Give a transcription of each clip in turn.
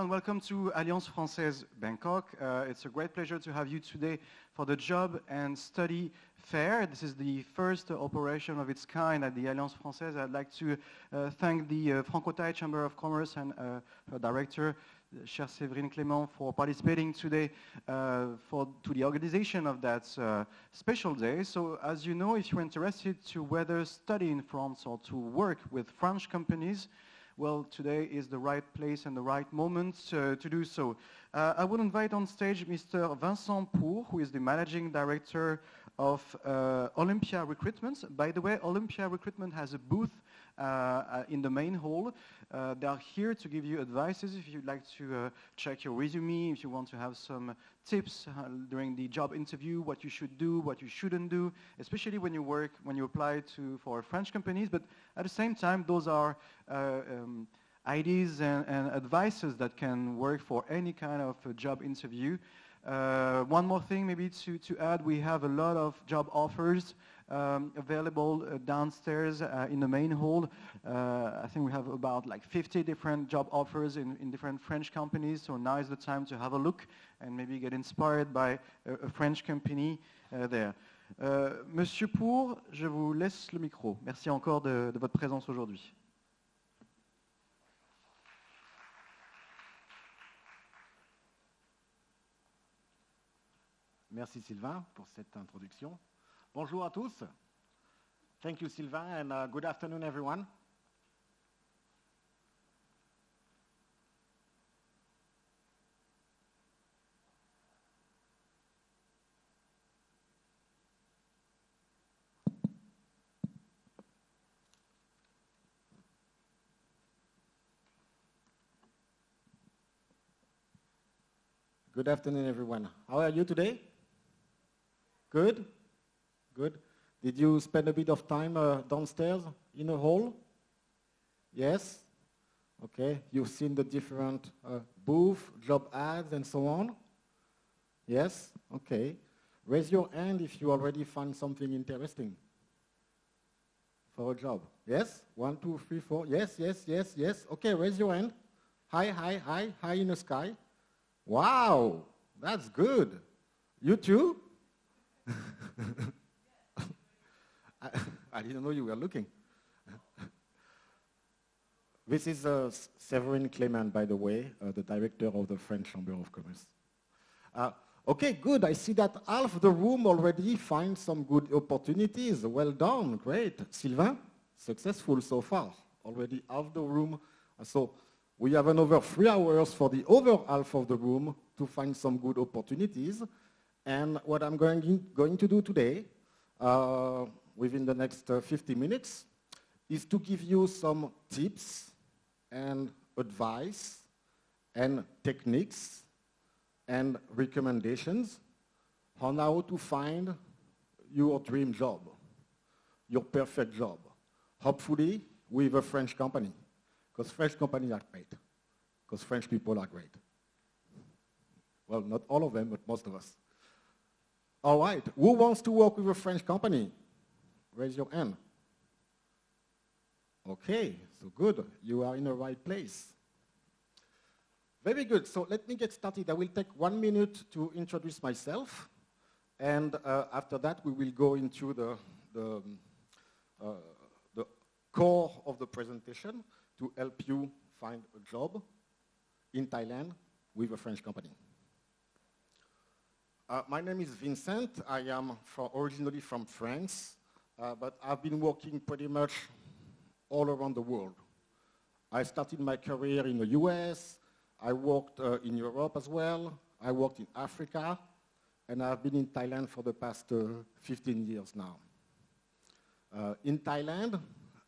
and welcome to Alliance Française Bangkok. It's a great pleasure to have you today for the Job and Study Fair. This is the first operation of its kind at the Alliance Française. I'd like to thank the Franco-Thai Chamber of Commerce and her director, Chère Séverine Clément, for participating today to the organization of that special day. So as you know, if you're interested to whether study in France or to work with French companies, well, today is the right place and the right moment to do so. I would invite on stage Mr. Vincent Pour, who is the Managing Director of Olympia Recruitment. By the way, Olympia Recruitment has a booth in the main hall. They are here to give you advices if you'd like to check your resume, if you want to have some tips during the job interview, what you should do, what you shouldn't do, especially when you apply for French companies. But at the same time, those are ideas and advices that can work for any kind of job interview. One more thing maybe to add, we have a lot of job offers available downstairs in the main hall. I think we have about like 50 different job offers in different French companies, so now is the time to have a look and maybe get inspired by a French company there. Monsieur Pour, je vous laisse le micro. Merci encore de votre présence aujourd'hui. Merci Sylvain pour cette introduction. Bonjour à tous. Thank you Sylvain and good afternoon everyone. Good afternoon everyone. How are you today? Good? Good. Did you spend a bit of time downstairs in a hall? Yes? Okay. You've seen the different booths, job ads, and so on? Yes? Okay. Raise your hand if you already found something interesting for a job. Yes? 1, 2, 3, 4. Yes, yes, yes, yes. Okay, raise your hand. High, high, high, high in the sky. Wow, that's good. You too? I didn't know you were looking. This is Séverine Clément, by the way, the director of the French Chamber of Commerce. Okay, good. I see that half the room already finds some good opportunities. Well done, great. Sylvain, successful so far. Already half the room. So we have another 3 hours for the other half of the room to find some good opportunities. And what I'm going to do today, within the next 50 minutes, is to give you some tips and advice and techniques and recommendations on how to find your dream job, your perfect job, hopefully with a French company. Because French companies are great. Because French people are great. Well, not all of them, but most of us. All right, who wants to work with a French company? Raise your hand. Okay, so good. You are in the right place. Very good. So let me get started. I will take 1 minute to introduce myself. And after that, we will go into the core of the presentation to help you find a job in Thailand with a French company. My name is Vincent. I am originally from France, but I've been working pretty much all around the world. I started my career in the US, I worked in Europe as well, I worked in Africa, and I've been in Thailand for the past 15 years now. In Thailand,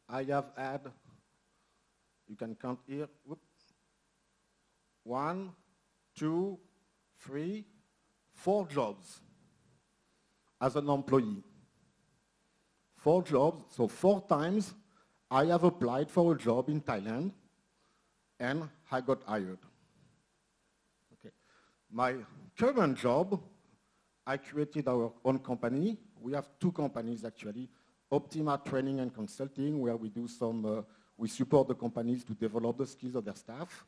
I have had, you can count here, 1, 2, 3, 4 jobs as an employee. 4 jobs, so 4 times I have applied for a job in Thailand and I got hired. Okay. My current job, I created our own company. We have 2 companies actually, Optima Training and Consulting, where we do we support the companies to develop the skills of their staff.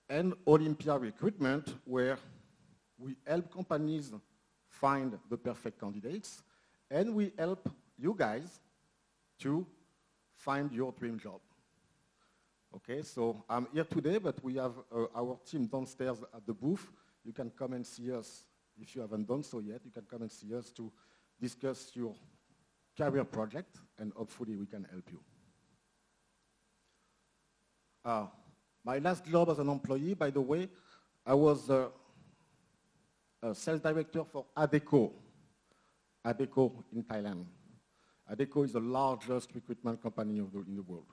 and Olympia recruitment, where we help companies find the perfect candidates, and we help you guys to find your dream job. Okay, so I'm here today, but we have our team downstairs at the booth. You can come and see us if you haven't done so yet. You can come and see us to discuss your career project, and hopefully we can help you. My last job as an employee, by the way, I was a sales director for Adecco in Thailand. Adecco is the largest recruitment company in the world.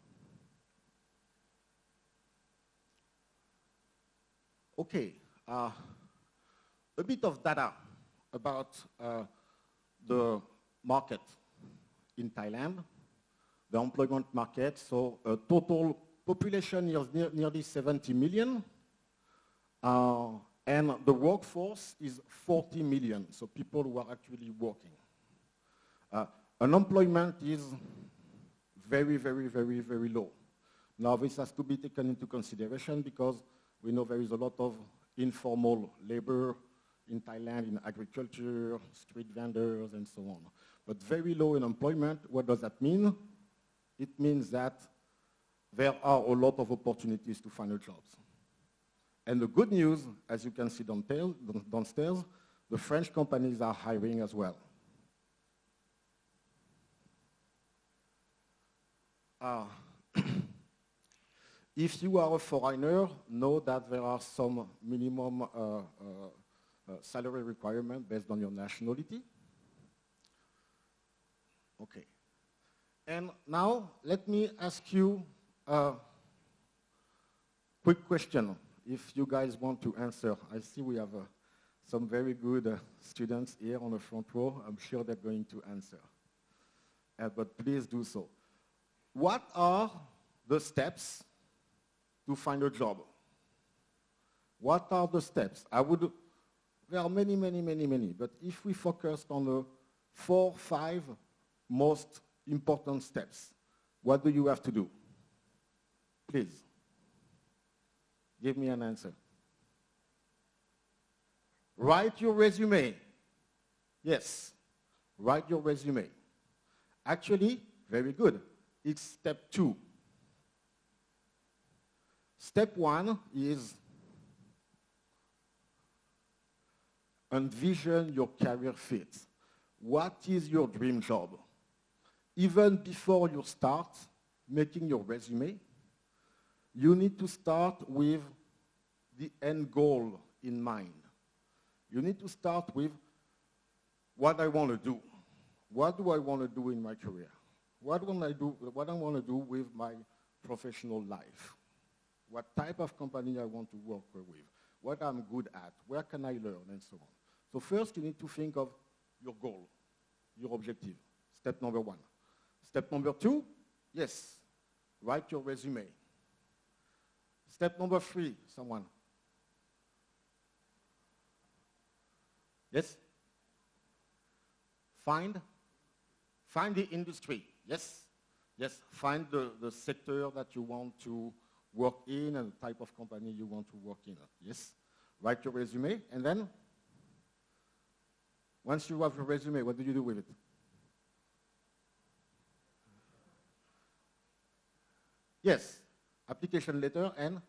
Okay, a bit of data about the market in Thailand, the employment market. So total population is nearly 70 million, and the workforce is 40 million, so people who are actually working. Unemployment is very, very, very, very low. Now this has to be taken into consideration because we know there is a lot of informal labor in Thailand, in agriculture, street vendors, and so on. But very low unemployment, what does that mean? It means that there are a lot of opportunities to find jobs. And the good news, as you can see downstairs, the French companies are hiring as well. If you are a foreigner, know that there are some minimum salary requirements based on your nationality. Okay. And now, let me ask you a quick question, if you guys want to answer. I see we have some very good students here on the front row. I'm sure they're going to answer. But please do so. What are the steps to find a job? What are the steps? There are many, many, many, many, but if we focus on the 4, 5 most important steps, what do you have to do? Please, give me an answer. Write your resume. Yes, write your resume. Actually, very good. It's step 2. Step 1 is envision your career fit. What is your dream job? Even before you start making your resume, you need to start with the end goal in mind. You need to start with what I want to do. What do I want to do in my career? What I want to do with my professional life? What type of company I want to work with? What I'm good at? Where can I learn? And so on. So first you need to think of your goal, your objective. Step number 1. Step number 2, yes, write your resume. Step number 3, someone. Yes? Find the industry. Yes? Yes, find the sector that you want to work in and the type of company you want to work in. Yes? Write your resume, and then once you have your resume, what do you do with it? Yes, application letter and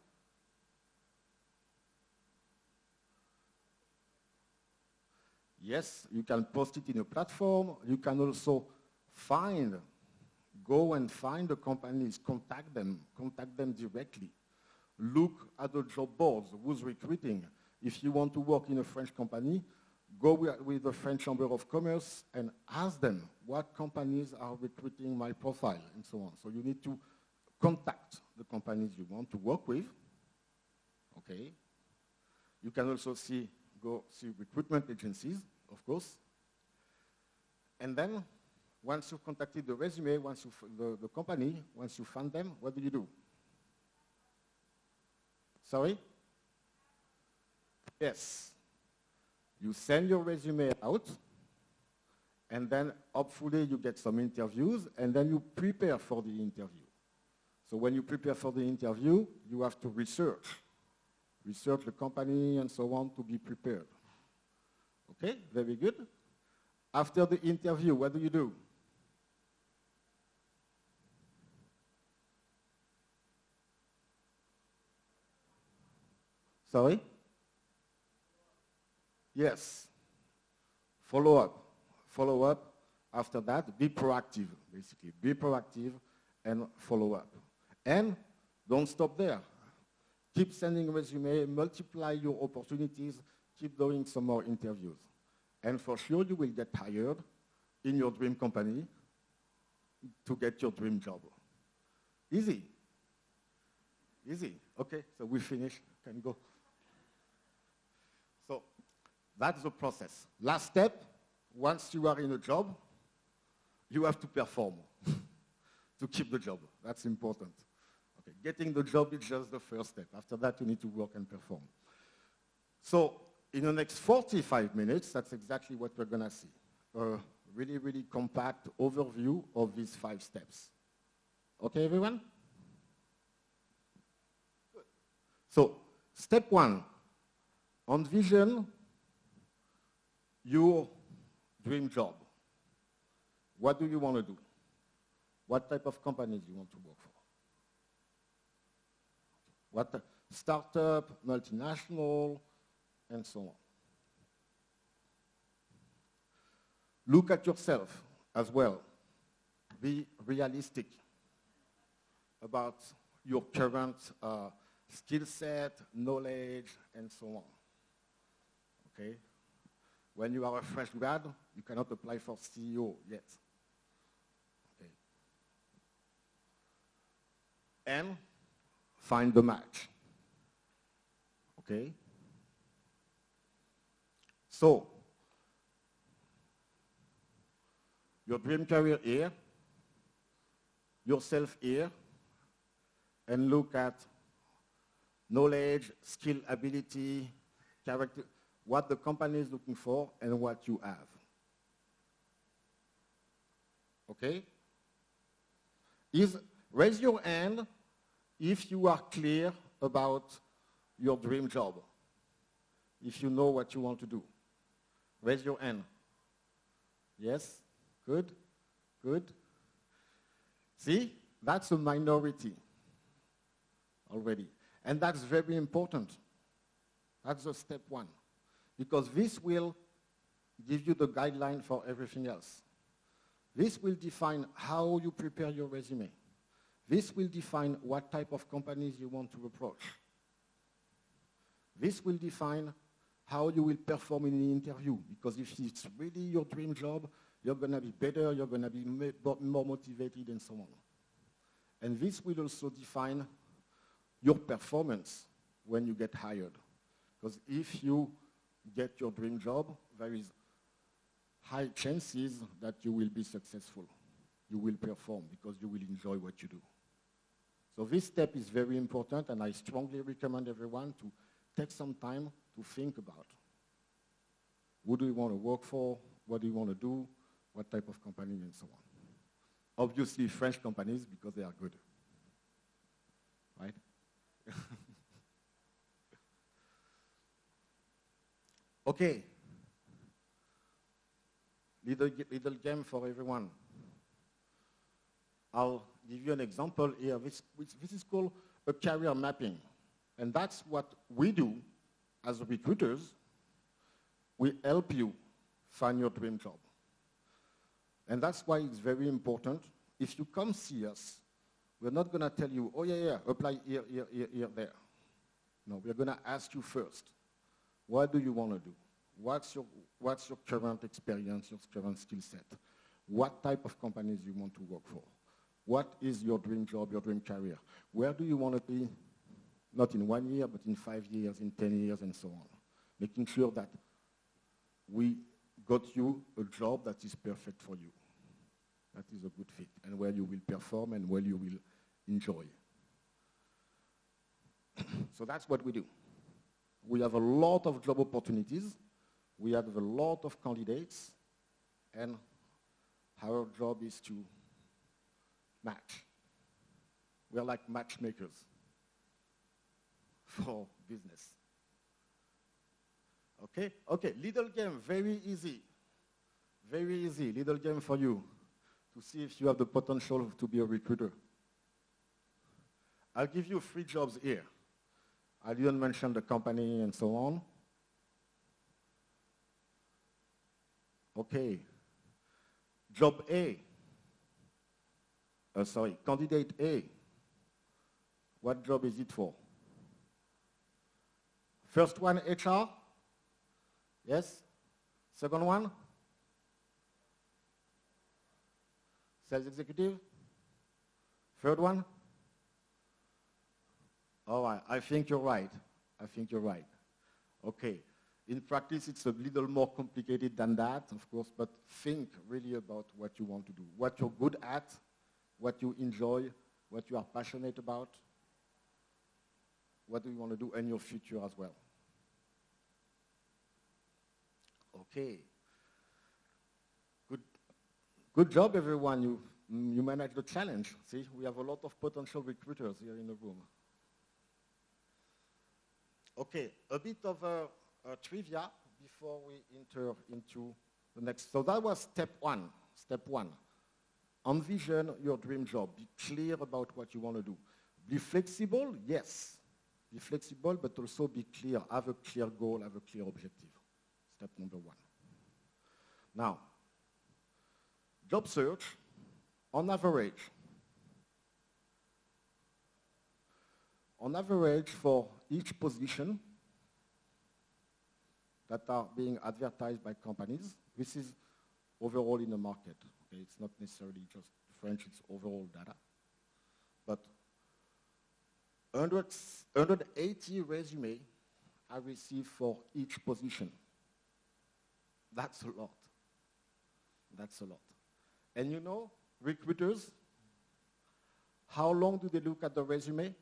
yes, you can post it in a platform. You can also go and find the companies, contact them directly. Look at the job boards, who's recruiting. If you want to work in a French company, go with the French Chamber of Commerce and ask them what companies are recruiting my profile and so on. So you need to contact the companies you want to work with. Okay. You can also go see recruitment agencies, of course. And then, once you've contacted the resume, the company, once you find them, what do you do? Sorry? Yes. You send your resume out, and then hopefully you get some interviews, and then you prepare for the interview. So when you prepare for the interview, you have to research research the company and so on to be prepared. Okay, very good. After the interview, what do you do? Sorry? Yes. Follow up. Follow up. After that, be proactive, basically. Be proactive and follow up. And don't stop there. Keep sending resume, multiply your opportunities, keep doing some more interviews. And for sure, you will get hired in your dream company to get your dream job. Easy. Easy. Okay, so we finish. Can go. So that's the process. Last step, once you are in a job, you have to perform to keep the job. That's important. Okay, getting the job is just the first step. After that, you need to work and perform. So in the next 45 minutes, that's exactly what we're going to see. A really, really compact overview of these 5 steps. Okay, everyone? Good. So step 1, envision your dream job. What do you want to do? What type of companies you want to work for? What startup, multinational, and so on. Look at yourself as well. Be realistic about your current skill set, knowledge, and so on. Okay? When you are a fresh grad, you cannot apply for CEO yet. Okay. And find the match. Okay? So, your dream career here, yourself here, and look at knowledge, skill, ability, character, what the company is looking for, and what you have. Okay? Raise your hand if you are clear about your dream job, if you know what you want to do. Raise your hand. Yes? Good? Good? See? That's a minority already. And that's very important. That's the step 1. Because this will give you the guideline for everything else. This will define how you prepare your resume. This will define what type of companies you want to approach. This will define how you will perform in the interview. Because if it's really your dream job, you're going to be better, you're going to be more motivated, and so on. And this will also define your performance when you get hired. Because if you get your dream job, there is high chances that you will be successful. You will perform because you will enjoy what you do. So this step is very important, and I strongly recommend everyone to take some time to think about who do you want to work for, what do you want to do, what type of company, and so on. Obviously, French companies, because they are good. Right? Okay. Little game for everyone. I'll give you an example here. This is called a career mapping. And that's what we do as recruiters. We help you find your dream job. And that's why it's very important. If you come see us, we're not going to tell you, oh, yeah, apply here, there. No, we're going to ask you first, what do you want to do? What's your current experience, your current skill set? What type of companies you want to work for? What is your dream job, your dream career? Where do you want to be, not in 1 year, but in 5 years, in 10 years, and so on? Making sure that we got you a job that is perfect for you. That is a good fit, and where you will perform and where you will enjoy. So that's what we do. We have a lot of job opportunities. We have a lot of candidates, and our job is to match. We're like matchmakers for business. Okay? Okay, little game, very easy. Very easy, little game for you to see if you have the potential to be a recruiter. I'll give you 3 jobs here. I didn't mention the company and so on. Okay. Job A. Candidate A. What job is it for? First one, HR? Yes? Second one? Sales executive? Third one? All right, I think you're right. I think you're right. Okay. In practice, it's a little more complicated than that, of course, but think really about what you want to do, what you're good at, what you enjoy, what you are passionate about, what do you want to do in your future as well. Okay. Good job, everyone. You managed the challenge. See, we have a lot of potential recruiters here in the room. Okay, a bit of a trivia before we enter into the next. So that was step one. Step one. Envision your dream job. Be clear about what you want to do. Be flexible, yes. Be flexible, but also be clear. Have a clear goal, have a clear objective. Step number one. Now, job search, on average for each position that are being advertised by companies, this is overall in the market. Okay? It's not necessarily just French, it's overall data. But 180 resumes are received for each position. That's a lot. That's a lot. And you know, recruiters, how long do they look at the resume?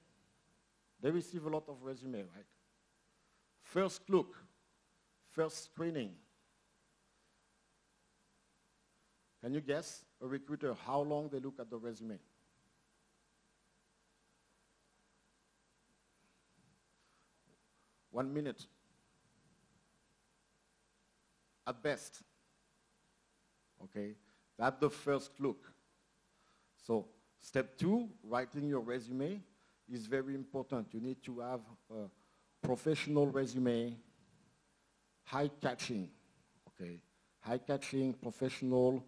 They receive a lot of resume, right? First look, first screening. Can you guess, a recruiter, how long they look at the resume? One minute. At best. Okay? That's the first look. So, step two, writing your resume is very important. You need to have a professional resume, high-catching, okay? High-catching, professional,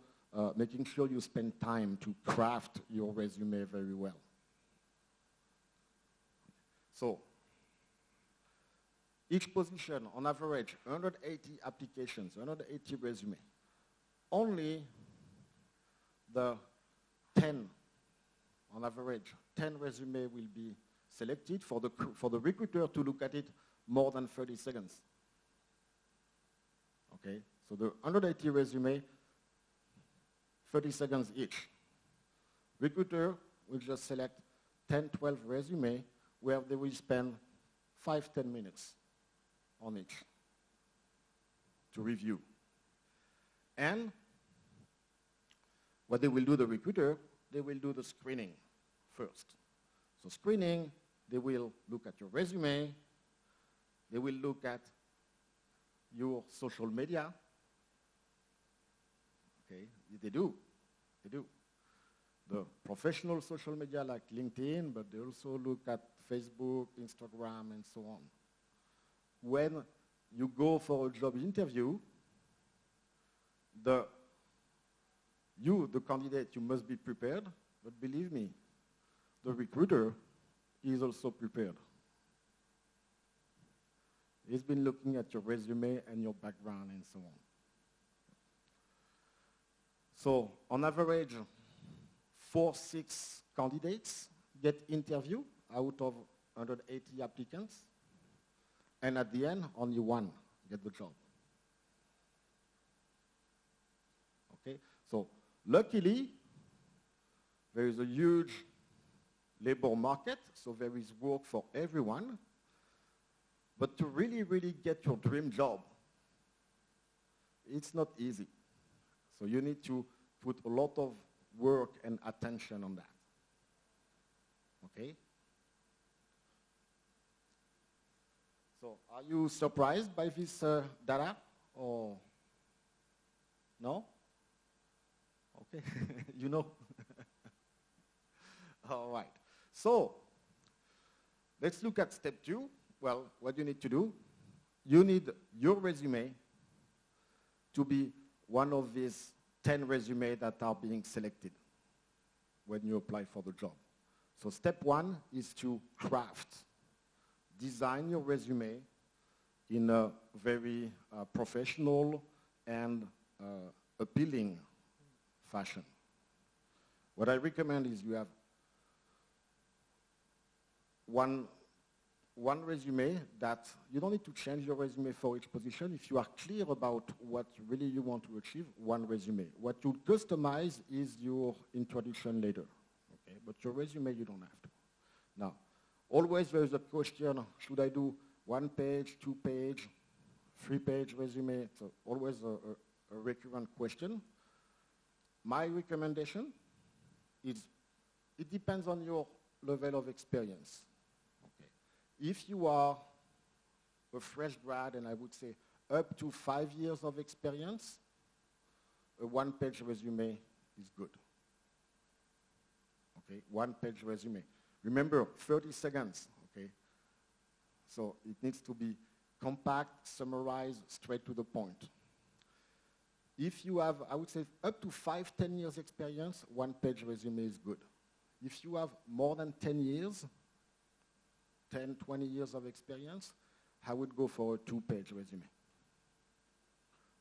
making sure you spend time to craft your resume very well. So, each position, on average, 180 applications, 180 resume. Only the 10, on average, 10 resume will be selected for the recruiter to look at it more than 30 seconds. Okay, so the 180 resume, 30 seconds each. Recruiter will just select 10, 12 resume where they will spend 5, 10 minutes on each to review. And what they will do, the recruiter, they will do the screening first. So screening, they will look at your resume, they will look at your social media. Okay, they do. The professional social media like LinkedIn, but they also look at Facebook, Instagram, and so on. When you go for a job interview, the candidate, you must be prepared, but believe me, the recruiter is also prepared. He's been looking at your resume and your background and so on. So, on average, 4-6 candidates get interviewed out of 180 applicants, and at the end, only one get the job. Okay, so luckily, there is a huge labor market, so there is work for everyone. But to really, really get your dream job, it's not easy. So you need to put a lot of work and attention on that. Okay? So So are you surprised by this data or no? Okay, you know. All right. So let's look at step 2. Well, what you need to do, you need your resume to be one of these 10 resumes that are being selected when you apply for the job. So step 1 is to craft, design your resume in a very professional and appealing fashion. What I recommend is you have one resume that you don't need to change your resume for each position. If you are clear about what really you want to achieve, one resume. What you customize is your introduction later, okay? But your resume, you don't have to. Now, always there is a question, should I do 1 page, 2 page, 3 page resume? It's always a recurrent question. My recommendation is, it depends on your level of experience. If you are a fresh grad, and I would say up to 5 years of experience, a 1-page resume is good. Okay, 1-page resume. Remember, 30 seconds, okay? So it needs to be compact, summarized, straight to the point. If you have, I would say, up to 5-10 years experience, 1-page resume is good. If you have more than 10 years, 10, 20 years of experience, I would go for a 2-page resume.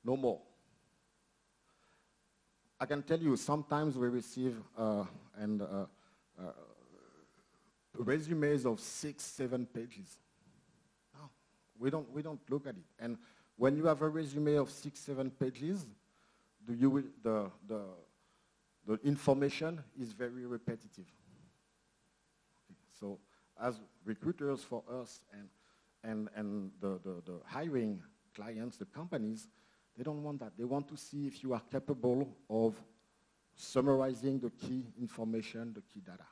No more. I can tell you, sometimes we receive resumes of 6, 7 pages. No, we don't look at it. And when you have a resume of 6, 7 pages, the information is very repetitive. Okay, so as recruiters for us and the hiring clients, the companies, they don't want that. They want to see if you are capable of summarizing the key information, the key data.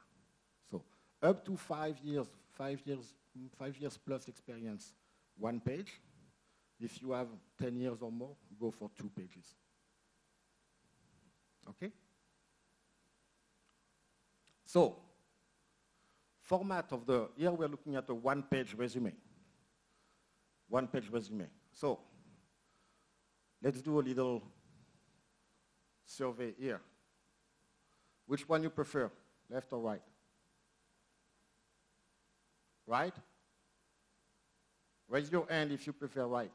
So up to 5 years plus experience, 1 page. If you have 10 years or more, go for 2 pages. Okay? So, format of here we're looking at a 1-page resume. 1-page resume. So, let's do a little survey here. Which one you prefer, left or right? Right? Raise your hand if you prefer right.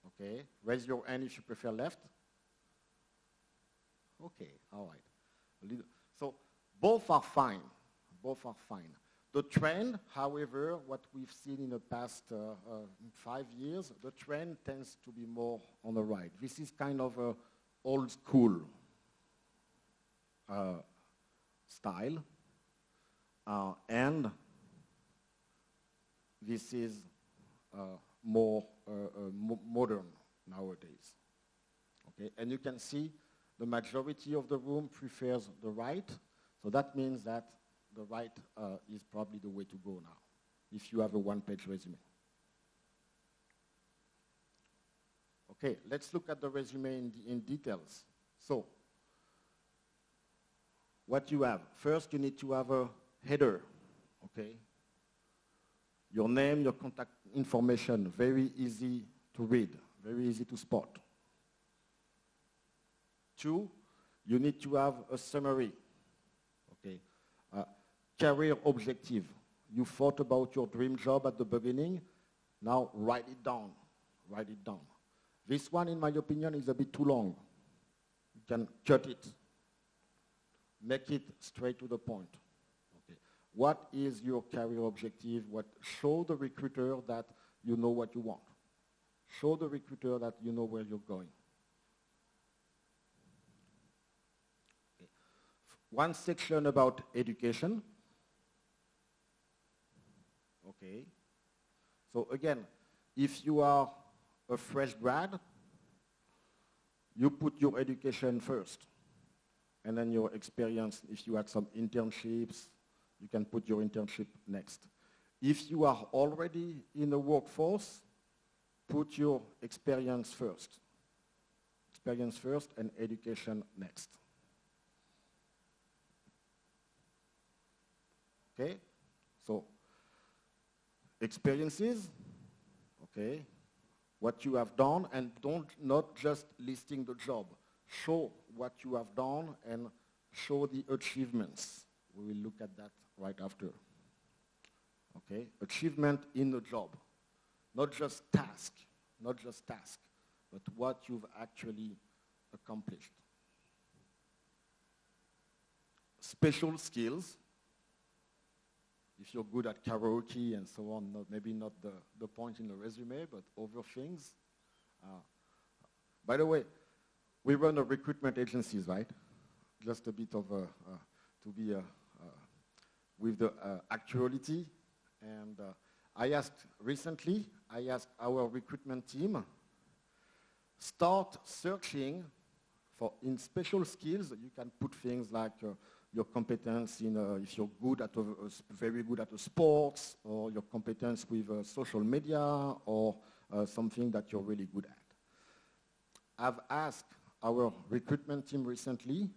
Okay, raise your hand if you prefer left. Okay, all right. So both are fine. Both are fine. The trend, however, what we've seen in the past 5 years, the trend tends to be more on the right. This is kind of a old school style, and this is more modern nowadays. Okay, and you can see the majority of the room prefers the right, so that means that the right is probably the way to go now, if you have a 1-page resume. Okay, let's look at the resume in details. So, what you have, first you need to have a header, okay? Your name, your contact information, very easy to read, very easy to spot. 2, you need to have a summary, okay? Career objective. You thought about your dream job at the beginning, now write it down, write it down. This one, in my opinion, is a bit too long. You can cut it, make it straight to the point. Okay. What is your career objective? Show the recruiter that you know what you want. Show the recruiter that you know where you're going. Okay. One section about education. Okay. So again, if you are a fresh grad, you put your education first. And then your experience, if you had some internships, you can put your internship next. If you are already in the workforce, put your experience first. Experience first and education next. Okay? So, experiences, okay? What you have done, and not just listing the job. Show what you have done and show the achievements. We will look at that right after. Okay? Achievement in the job. Not just task, but what you've actually accomplished. Special skills. If you're good at karaoke and so on, maybe not the point in the resume, but other things. By the way, we run a recruitment agencies, right? Just a bit of to be with the actuality. And recently, I asked our recruitment team, start searching for, in special skills, you can put things like your competence in, if you're good at very good at sports, or your competence with social media, or something that you're really good at. I've asked our recruitment team recently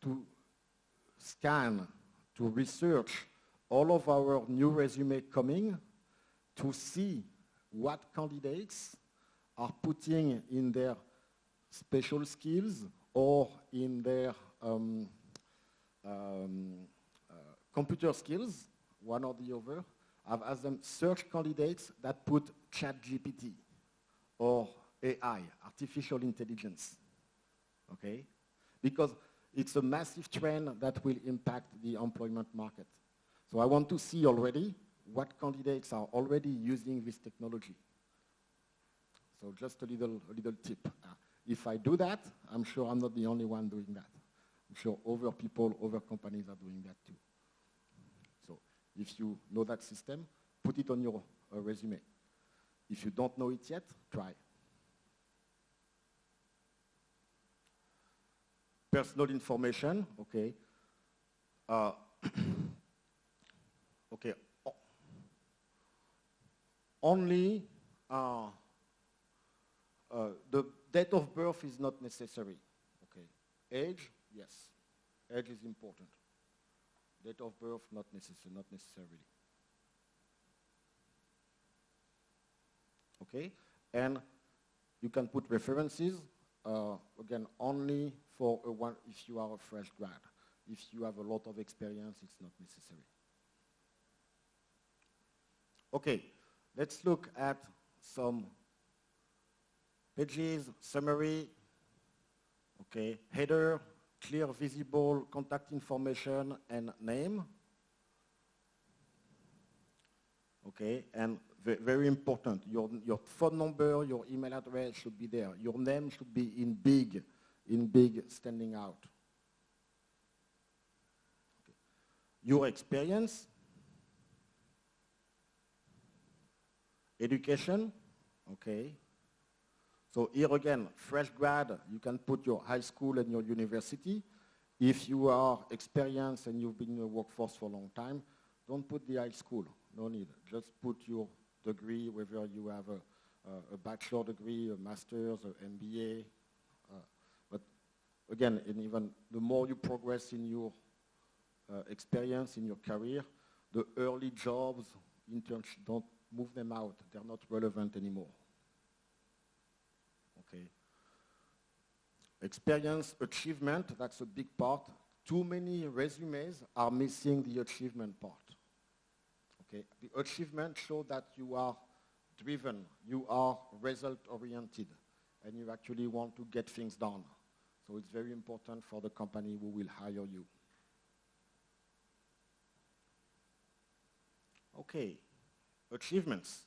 to scan, to research all of our new resume coming to see what candidates are putting in their special skills or in their computer skills, one or the other. I've asked them search candidates that put ChatGPT or AI, artificial intelligence, okay? Because it's a massive trend that will impact the employment market. So I want to see already what candidates are already using this technology. So just a little tip. If I do that, I'm sure I'm not the only one doing that. I'm sure other people, other companies are doing that too. So if you know that system, put it on your resume. If you don't know it yet, try. Personal information, okay. Okay. Only the date of birth is not necessary. Okay. Age, yes. Age is important. Date of birth, not necessarily. Okay. And you can put references. Again, only for if you are a fresh grad. If you have a lot of experience, it's not necessary. Okay, let's look at some pages, summary, okay, header, clear, visible, contact information, and name. Okay, and very important, your phone number, your email address should be there. Your name should be in big, standing out. Okay. Your experience, education, okay. So here again, fresh grad, you can put your high school and your university. If you are experienced and you've been in the workforce for a long time, don't put the high school, no need. Just put your degree, whether you have a bachelor degree, a master's, an MBA. But again, and even the more you progress in your experience, in your career, the early jobs, internships, don't move them out. They're not relevant anymore. Okay. Experience, achievement, that's a big part. Too many resumes are missing the achievement part. Okay. The achievement shows that you are driven, you are result-oriented, and you actually want to get things done. So it's very important for the company who will hire you. Okay. Achievements.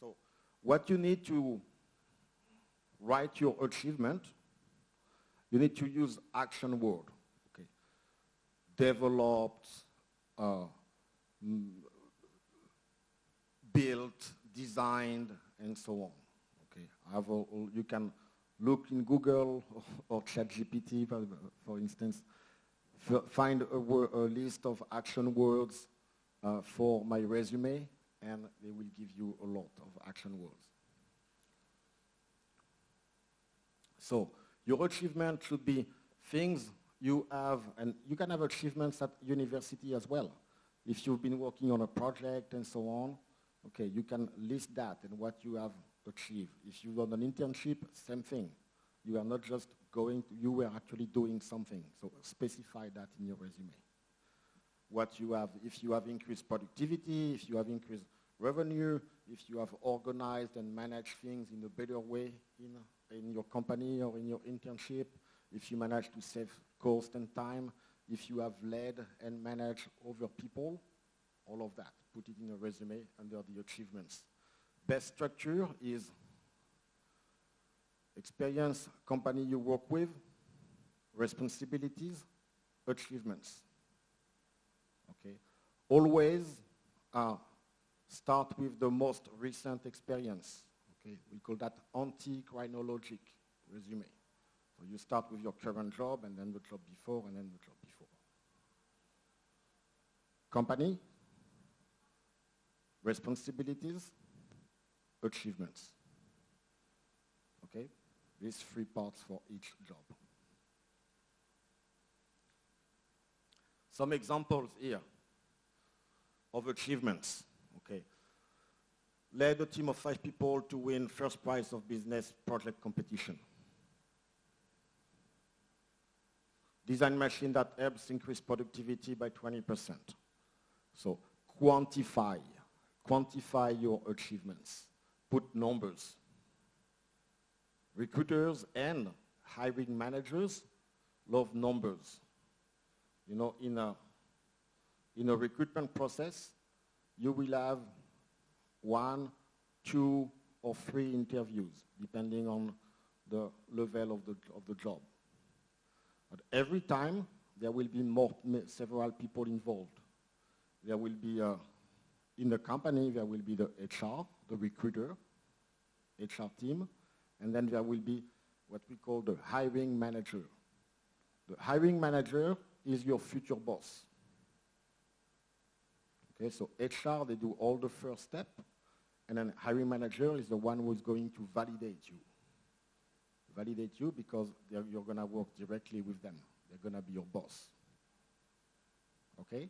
So what you need to write your achievement, you need to use action word. Okay. Developed, built, designed, and so on. Okay. You can look in Google or ChatGPT, for instance, find a list of action words for my resume, and they will give you a lot of action words. So your achievement should be things you have, and you can have achievements at university as well. If you've been working on a project and so on, okay, you can list that and what you have achieved. If you've done an internship, same thing. You are not just going, you were actually doing something. So specify that in your resume. What you have, if you have increased productivity, if you have increased revenue, if you have organized and managed things in a better way in your company or in your internship, if you manage to save cost and time, if you have led and managed other people, all of that. Put it in a resume under the achievements. Best structure is experience, company you work with, responsibilities, achievements. Okay. Always start with the most recent experience. Okay. We call that anti-chronologic resume. So you start with your current job and then the job before and then the job before. Company, responsibilities, achievements. Okay? These 3 parts for each job. Some examples here of achievements. Okay. Led a team of 5 people to win first prize of business project competition. Design machine that helps increase productivity by 20%. So quantify your achievements. Put numbers. Recruiters and hiring managers love numbers. You know, in a recruitment process, you will have 1, 2, or 3 interviews, depending on the level of the job. But every time, there will be several people involved. There will be, in the company, there will be the HR, the recruiter, HR team, and then there will be what we call the hiring manager. The hiring manager is your future boss. Okay, so HR, they do all the first step, and then hiring manager is the one who is going to validate you. Validate you because you're going to work directly with them. They're going to be your boss. Okay?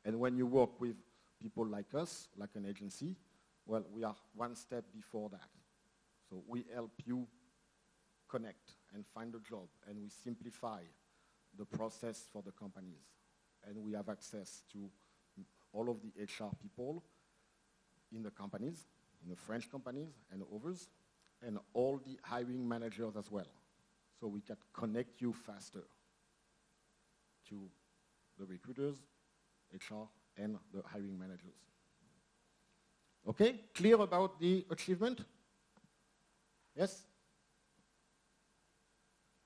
And when you work with people like us, like an agency, well, we are 1 step before that. So we help you connect and find a job, and we simplify the process for the companies. And we have access to all of the HR people in the companies, in the French companies and others, and all the hiring managers as well. So we can connect you faster to the recruiters, HR, and the hiring managers. Okay, clear about the achievement? Yes?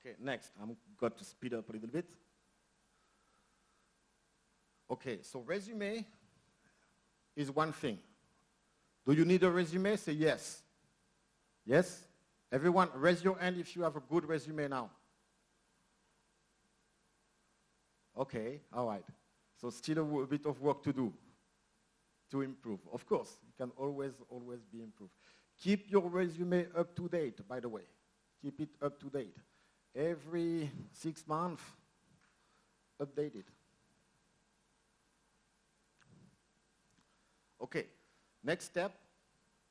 Okay, next, I'm going to speed up a little bit. Okay, so resume is one thing. Do you need a resume? Say yes. Yes? Everyone, raise your hand if you have a good resume now. Okay, all right. So still a bit of work to do to improve. Of course, it can always be improved. Keep your resume up to date, by the way. Keep it up to date. Every 6 months, update it. Okay, next step,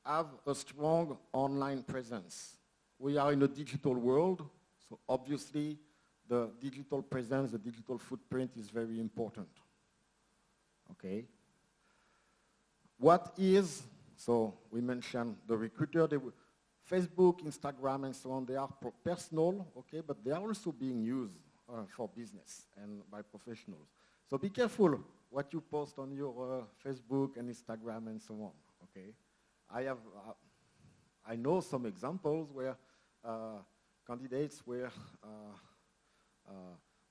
have a strong online presence. We are in a digital world, so obviously the digital presence, the digital footprint is very important. Okay. What is, so we mentioned the recruiter, Facebook, Instagram, and so on, they are personal, okay, but they are also being used for business and by professionals. So be careful what you post on your Facebook and Instagram and so on, okay? I know some examples where candidates were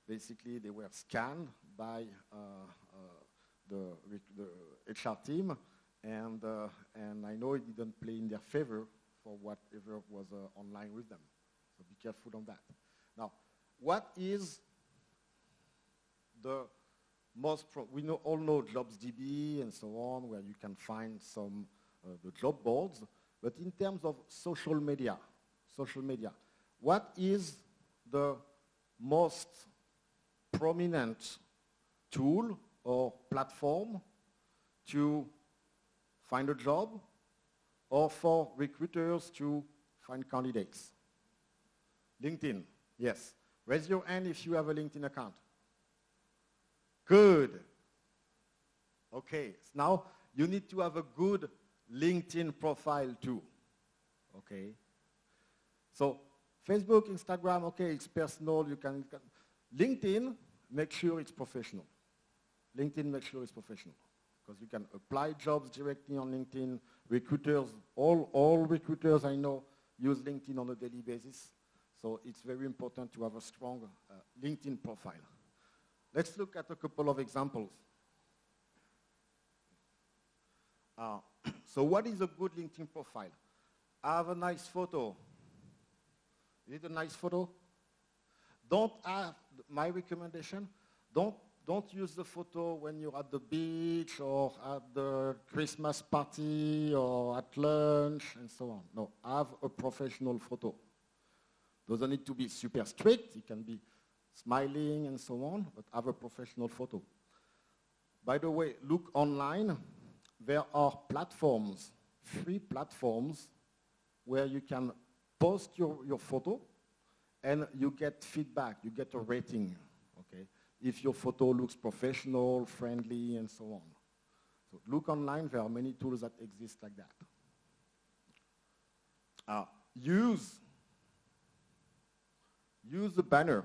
basically they were scanned by the HR team, and I know it didn't play in their favor for whatever was online with them. So be careful on that. Now, what is the all know JobsDB and so on, where you can find some the job boards. But in terms of social media, what is the most prominent tool or platform to find a job or for recruiters to find candidates? LinkedIn, yes. Raise your hand if you have a LinkedIn account. Good. Okay, so now you need to have a good LinkedIn profile too. Okay. So Facebook, Instagram, okay, it's personal. You can LinkedIn, make sure it's professional. LinkedIn, make sure it's professional. Because you can apply jobs directly on LinkedIn. Recruiters, all recruiters I know use LinkedIn on a daily basis. So it's very important to have a strong LinkedIn profile. Let's look at a couple of examples. So what is a good LinkedIn profile? Have a nice photo. Is it a nice photo? Don't have, my recommendation, don't use the photo when you're at the beach or at the Christmas party or at lunch and so on. No, have a professional photo. Doesn't need to be super strict. It can be smiling and so on, but have a professional photo. By the way, look online. There are platforms, free platforms, where you can post your photo and you get feedback, you get a rating, okay? If your photo looks professional, friendly, and so on. So look online, there are many tools that exist like that. Use the banner,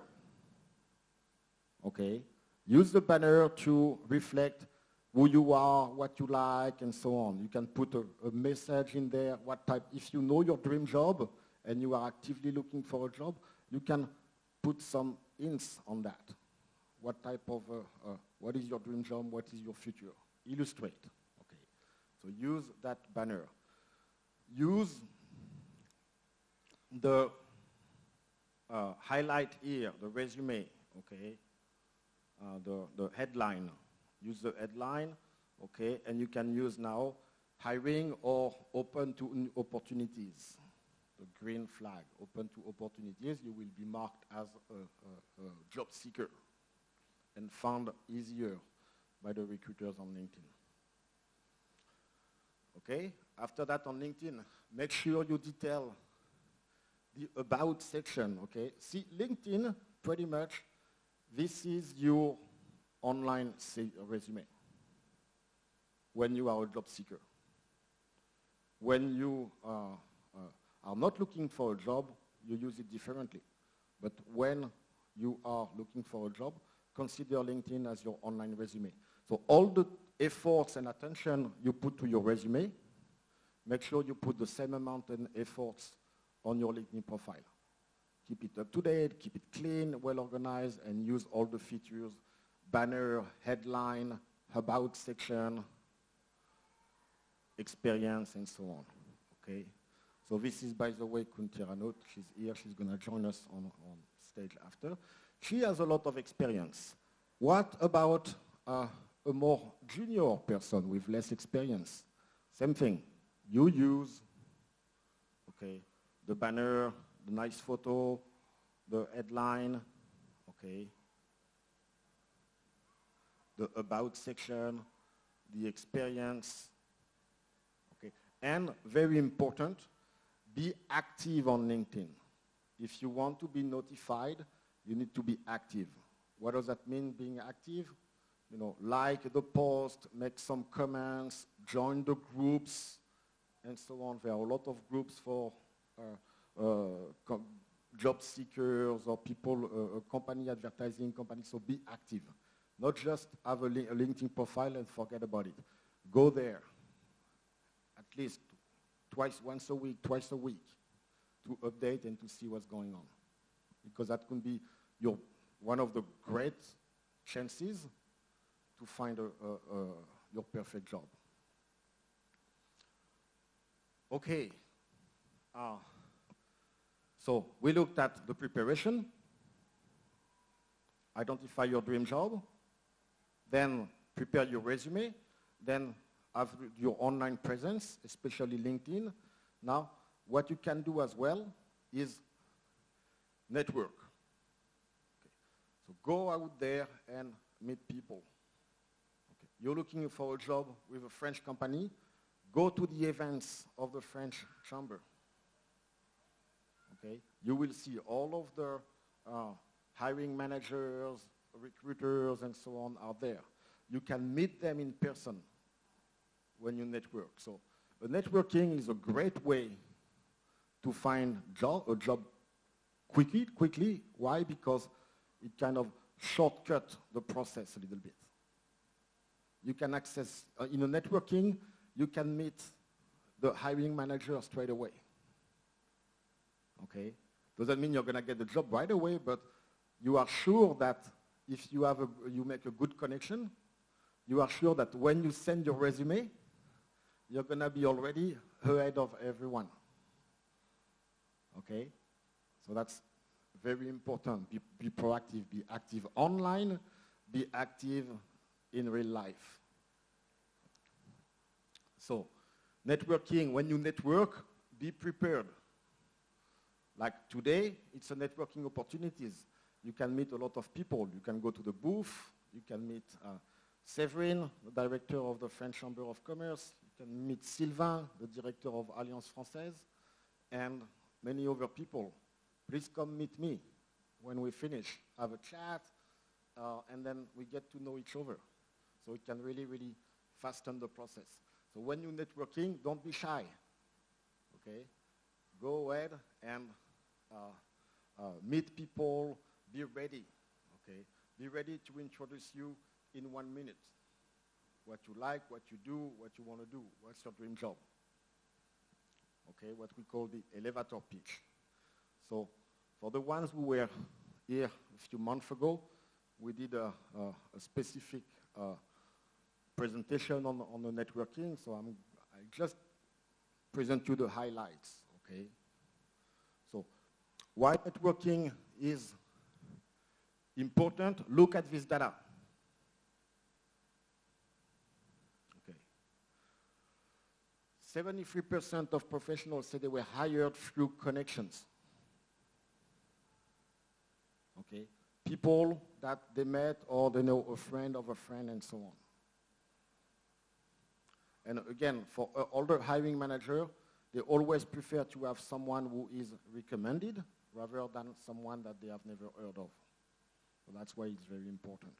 okay? Use the banner to reflect who you are, what you like, and so on. You can put a message in there, what type, if you know your dream job and you are actively looking for a job, you can put some hints on that. What type of, what is your dream job, what is your future? Illustrate, okay. So use that banner. Use the highlight here, the resume, okay, the headline. Use the headline, okay, and you can use now hiring or open to opportunities. The green flag, open to opportunities, you will be marked as a job seeker and found easier by the recruiters on LinkedIn. Okay, after that on LinkedIn, make sure you detail the about section, okay? See, LinkedIn, pretty much, this is your online resume when you are a job seeker. When you are not looking for a job, you use it differently. But when you are looking for a job, consider LinkedIn as your online resume. So all the efforts and attention you put to your resume, make sure you put the same amount and efforts on your LinkedIn profile. Keep it up to date, keep it clean, well organized, and use all the features, banner, headline, about section, experience, and so on, okay? So this is, by the way, Kuntiranot. She's here. She's going to join us on stage after. She has a lot of experience. What about a more junior person with less experience? Same thing. You use, okay, the banner, the nice photo, the headline, okay, the about section, the experience, okay, and very important, be active on LinkedIn. If you want to be notified, you need to be active. What does that mean, being active? You know, like the post, make some comments, join the groups, and so on. There are a lot of groups for job seekers or people, company advertising companies, so be active. Not just have a LinkedIn profile and forget about it. Go there at least once a week, twice a week to update and to see what's going on. Because that could be one of the great chances to find your perfect job. Okay. So we looked at the preparation, identify your dream job, then prepare your resume, then have your online presence, especially LinkedIn. Now, what you can do as well is network. Okay. So go out there and meet people. Okay. You're looking for a job with a French company, go to the events of the French Chamber. Okay. You will see all of the hiring managers, recruiters, and so on are there. You can meet them in person when you network. So networking is a great way to find a job quickly. Why? Because it kind of shortcut the process a little bit. You can access, in a networking, you can meet the hiring manager straight away. Okay? Doesn't mean you're going to get the job right away, but you are sure that if you make a good connection, you are sure that when you send your resume, you're going to be already ahead of everyone. Okay? So that's very important. Be proactive, be active online, be active in real life. So, networking, when you network, be prepared. Like today, it's a networking opportunities. You can meet a lot of people. You can go to the booth. You can meet Séverine, the director of the French Chamber of Commerce. You can meet Sylvain, the director of Alliance Française, and many other people. Please come meet me when we finish. Have a chat, and then we get to know each other. So it can really, really fasten the process. So when you're networking, don't be shy. Okay? Go ahead and meet people. Be ready. Okay? Be ready to introduce you in 1 minute. What you like, what you do, what you want to do. What's your dream job? Okay? What we call the elevator pitch. So for the ones who were here a few months ago, we did a specific presentation on the networking. So I just present you the highlights. Okay? So why networking is important? Look at this data. Okay. 73% of professionals say they were hired through connections. Okay. People that they met or they know a friend of a friend and so on. And again, for all the hiring manager, they always prefer to have someone who is recommended rather than someone that they have never heard of. So that's why it's very important.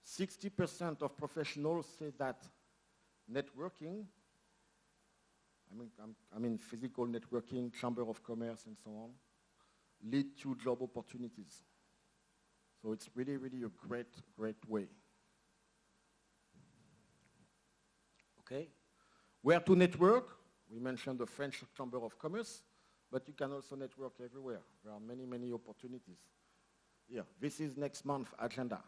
60% of professionals say that networking, I mean physical networking, Chamber of Commerce and so on, lead to job opportunities. So it's really, really a great, great way. Okay? Where to network? We mentioned the French Chamber of Commerce, but you can also network everywhere. There are many, many opportunities. Here, this is next month agenda.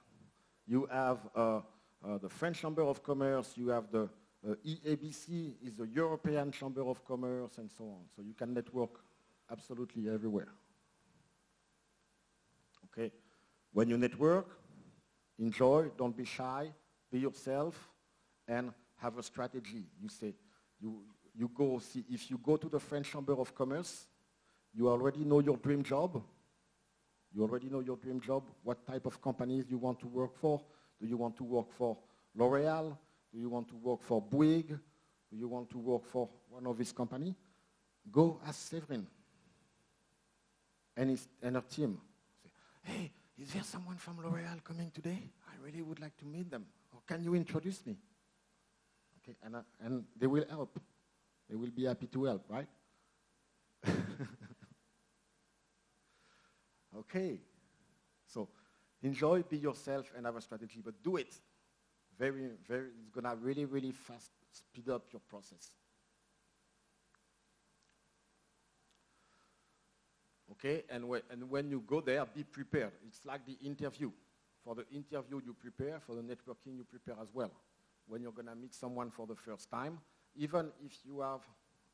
You have the French Chamber of Commerce, you have the EABC, is the European Chamber of Commerce, and so on. So you can network absolutely everywhere. Okay? When you network, enjoy, don't be shy, be yourself, and have a strategy. You say, you go see, if you go to the French Chamber of Commerce, you already know your dream job. You already know your dream job, what type of companies you want to work for. Do you want to work for L'Oréal? Do you want to work for Bouygues? Do you want to work for one of these companies? Go ask Séverine and her team. Say, hey, is there someone from L'Oréal coming today? I really would like to meet them. Or can you introduce me? Okay, and they will help. They will be happy to help, right? Okay. So enjoy, be yourself, and have a strategy, but do it. Very, very, it's going to really, really fast speed up your process. Okay, and when you go there, be prepared. It's like the interview. For the interview, you prepare. For the networking, you prepare as well. When you're going to meet someone for the first time, even if you are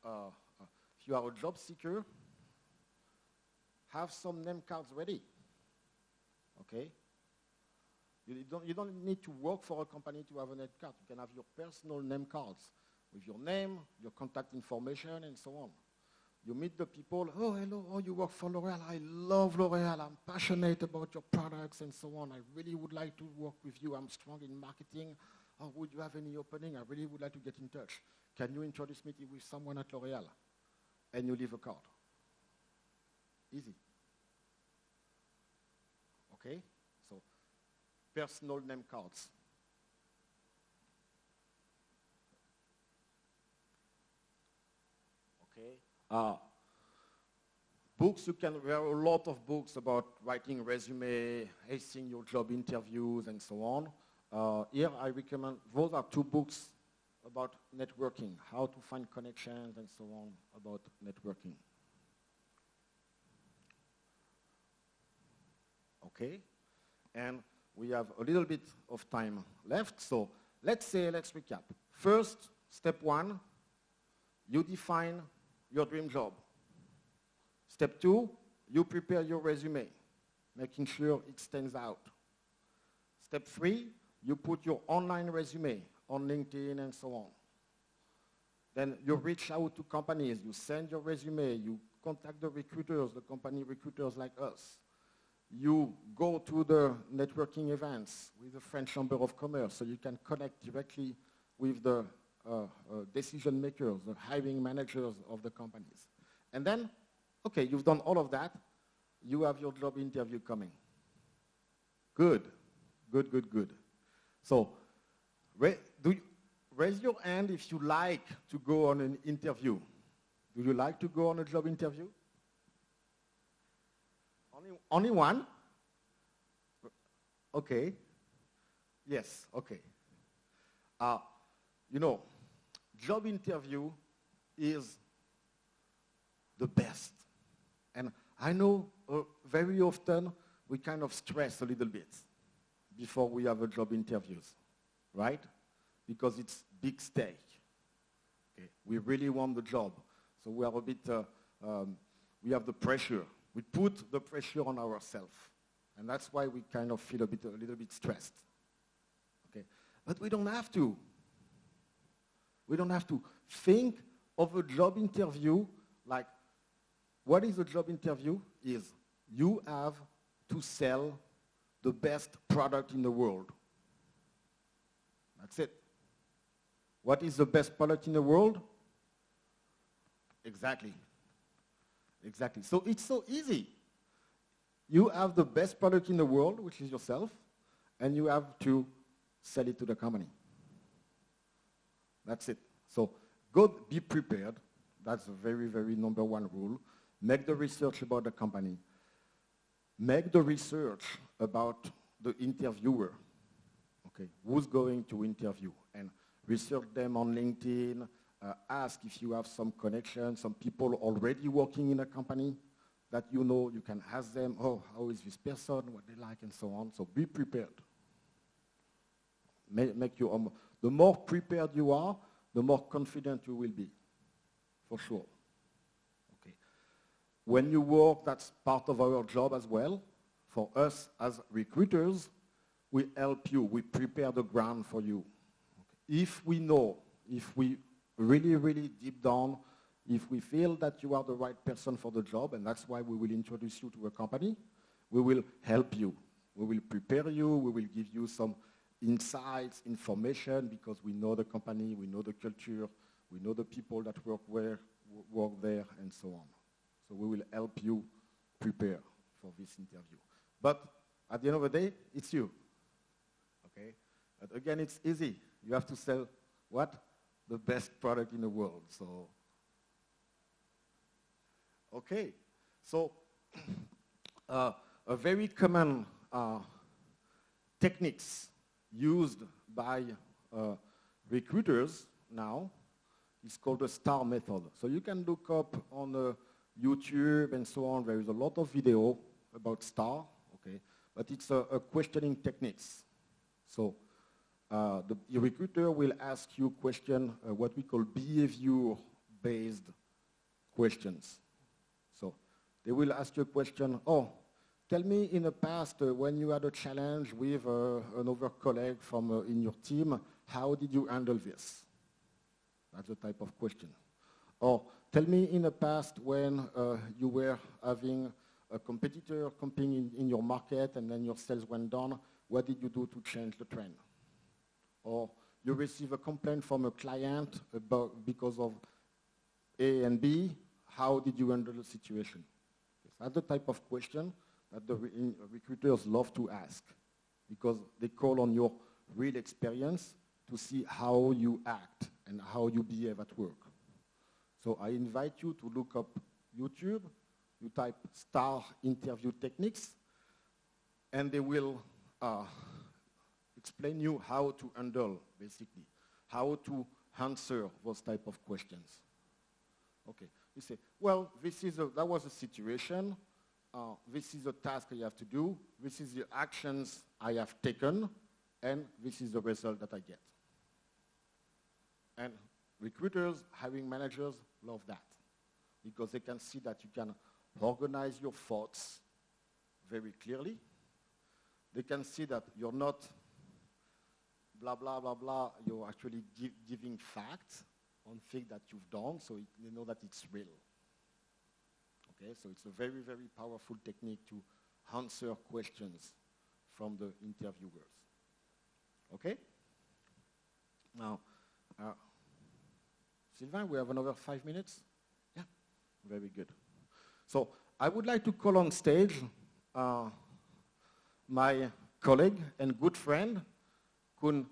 a job seeker, have some name cards ready. okay? You don't need to work for a company to have a net card. You can have your personal name cards with your name, your contact information, and so on. You meet the people, oh, hello, oh, you work for L'Oréal. I love L'Oréal. I'm passionate about your products and so on. I really would like to work with you. I'm strong in marketing. Oh, would you have any opening? I really would like to get in touch. Can you introduce me with someone at L'Oréal? And you leave a card. Easy. Okay? So, personal name cards. Okay? Books, there are a lot of books about writing resume, acing your job interviews, and so on. Here I recommend, those are 2 books about networking, how to find connections and so on about networking. Okay, and we have a little bit of time left, so let's recap. First, step 1, you define your dream job. Step 2, you prepare your resume, making sure it stands out. Step 3, you put your online resume on LinkedIn and so on. Then you reach out to companies, you send your resume, you contact the recruiters, the company recruiters like us. You go to the networking events with the French Chamber of Commerce so you can connect directly with the decision makers, the hiring managers of the companies. And then, okay, you've done all of that, you have your job interview coming. Good, good, good, good. So, raise your hand if you like to go on an interview. Do you like to go on a job interview? Only one? Okay. Yes, okay. You know, job interview is the best. And I know very often we kind of stress a little bit before we have a job interviews, right? Because it's big stake. Okay. We really want the job. So we are a bit, we have the pressure. We put the pressure on ourselves. And that's why we kind of feel a little bit stressed. Okay. But we don't have to. We don't have to think of a job interview like, what is a job interview? Is you have to sell the best product in the world. That's it. What is the best product in the world? Exactly. Exactly. So it's so easy. You have the best product in the world, which is yourself, and you have to sell it to the company. That's it. So go be prepared. That's a very, very number one rule. Make the research about the company. Make the research about the interviewer. Okay, who's going to interview? And research them on LinkedIn. Ask if you have some connections, some people already working in a company that you know. You can ask them, oh, how is this person, what they like, and so on. So be prepared. The more prepared you are, the more confident you will be, for sure. Okay. When you work, that's part of our job as well. For us as recruiters, we help you. We prepare the ground for you. Okay. If we know, if we really, really deep down, if we feel that you are the right person for the job, and that's why we will introduce you to a company, we will help you. We will prepare you. We will give you some insights, information, because we know the company, we know the culture, we know the people that work there, and so on. So we will help you prepare for this interview. But at the end of the day, it's you. Okay? But again, it's easy. You have to sell what? The best product in the world. So, okay. So, a very common techniques used by recruiters now is called the STAR method. So you can look up on YouTube and so on. There is a lot of video about STAR, okay? But it's a questioning techniques. So the recruiter will ask you question, what we call behavior-based questions. So they will ask you a question, oh, tell me in the past when you had a challenge with another colleague from in your team, how did you handle this? That's the type of question. Or tell me in the past when you were having a competitor competing in your market and then your sales went down, what did you do to change the trend? Or you receive a complaint from a client because of A and B, how did you handle the situation? That's the type of question that the recruiters love to ask because they call on your real experience to see how you act and how you behave at work. So I invite you to look up YouTube, you type star interview techniques, and they will explain you how to handle, basically, how to answer those type of questions. Okay, you say, well, that was a situation, this is a task I have to do, this is the actions I have taken, and this is the result that I get. And recruiters, hiring managers love that because they can see that you can organize your thoughts very clearly. They can see that you're not blah, blah, blah, blah. You're actually giving facts on things that you've done, so they know that it's real. Okay, so it's a very, very powerful technique to answer questions from the interviewers. Okay? Now, Sylvain, we have another 5 minutes? Yeah, very good. So I would like to call on stage my colleague and good friend, Kun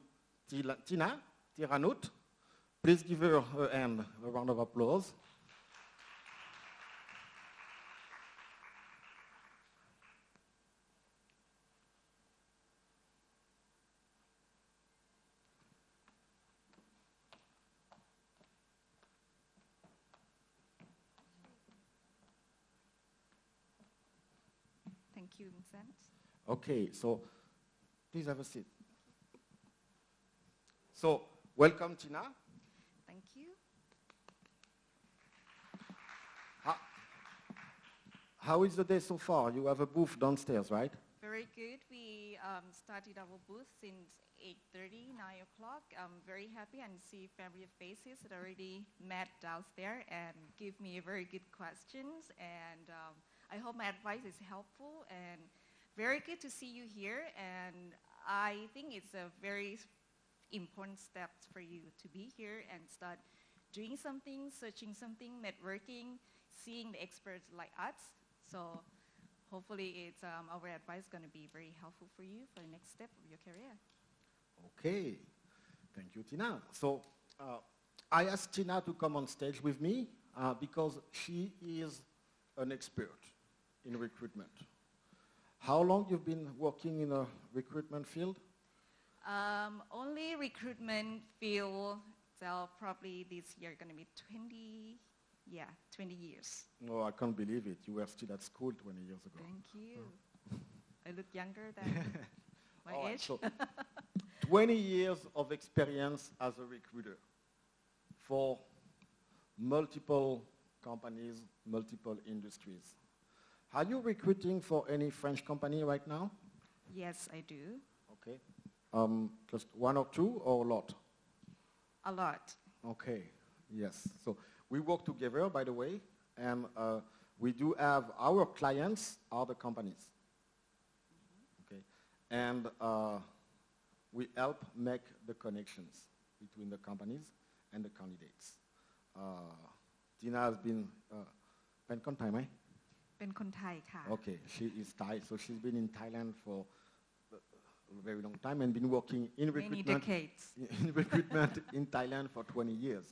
Tina Tiranut. Please give her a hand, a round of applause. Thank you, Vincent. Okay, so please have a seat. So, welcome, Tina. Thank you. How is the day so far? You have a booth downstairs, right? Very good. We started our booth since 8:30, 9 o'clock. I'm very happy and see familiar faces that already met downstairs and give me very good questions. And I hope my advice is helpful and very good to see you here. And I think it's a very important step for you to be here and start doing something, searching something, networking, seeing the experts like us. So hopefully it's our advice is going to be very helpful for you for the next step of your career. Okay, thank you, Tina. So I asked Tina to come on stage with me because she is an expert in recruitment. How long you've been working in a recruitment field? Only recruitment field, so probably this year going to be 20 years. No, I can't believe it. You were still at school 20 years ago. Thank you. I look younger than my All right, age. so 20 years of experience as a recruiter for multiple companies, multiple industries. Are you recruiting for any French company right now? Yes, I do. Okay. Just one or two or a lot? A lot. Okay, yes. So we work together, by the way, and we do have our clients are the companies. Okay, and we help make the connections between the companies and the candidates. Tina has been, เป็นคนไทยไหม? เป็นคนไทยค่ะ Okay, she is Thai, so she's been in Thailand for a very long time and been working in Many recruitment, decades. in recruitment in Thailand for 20 years.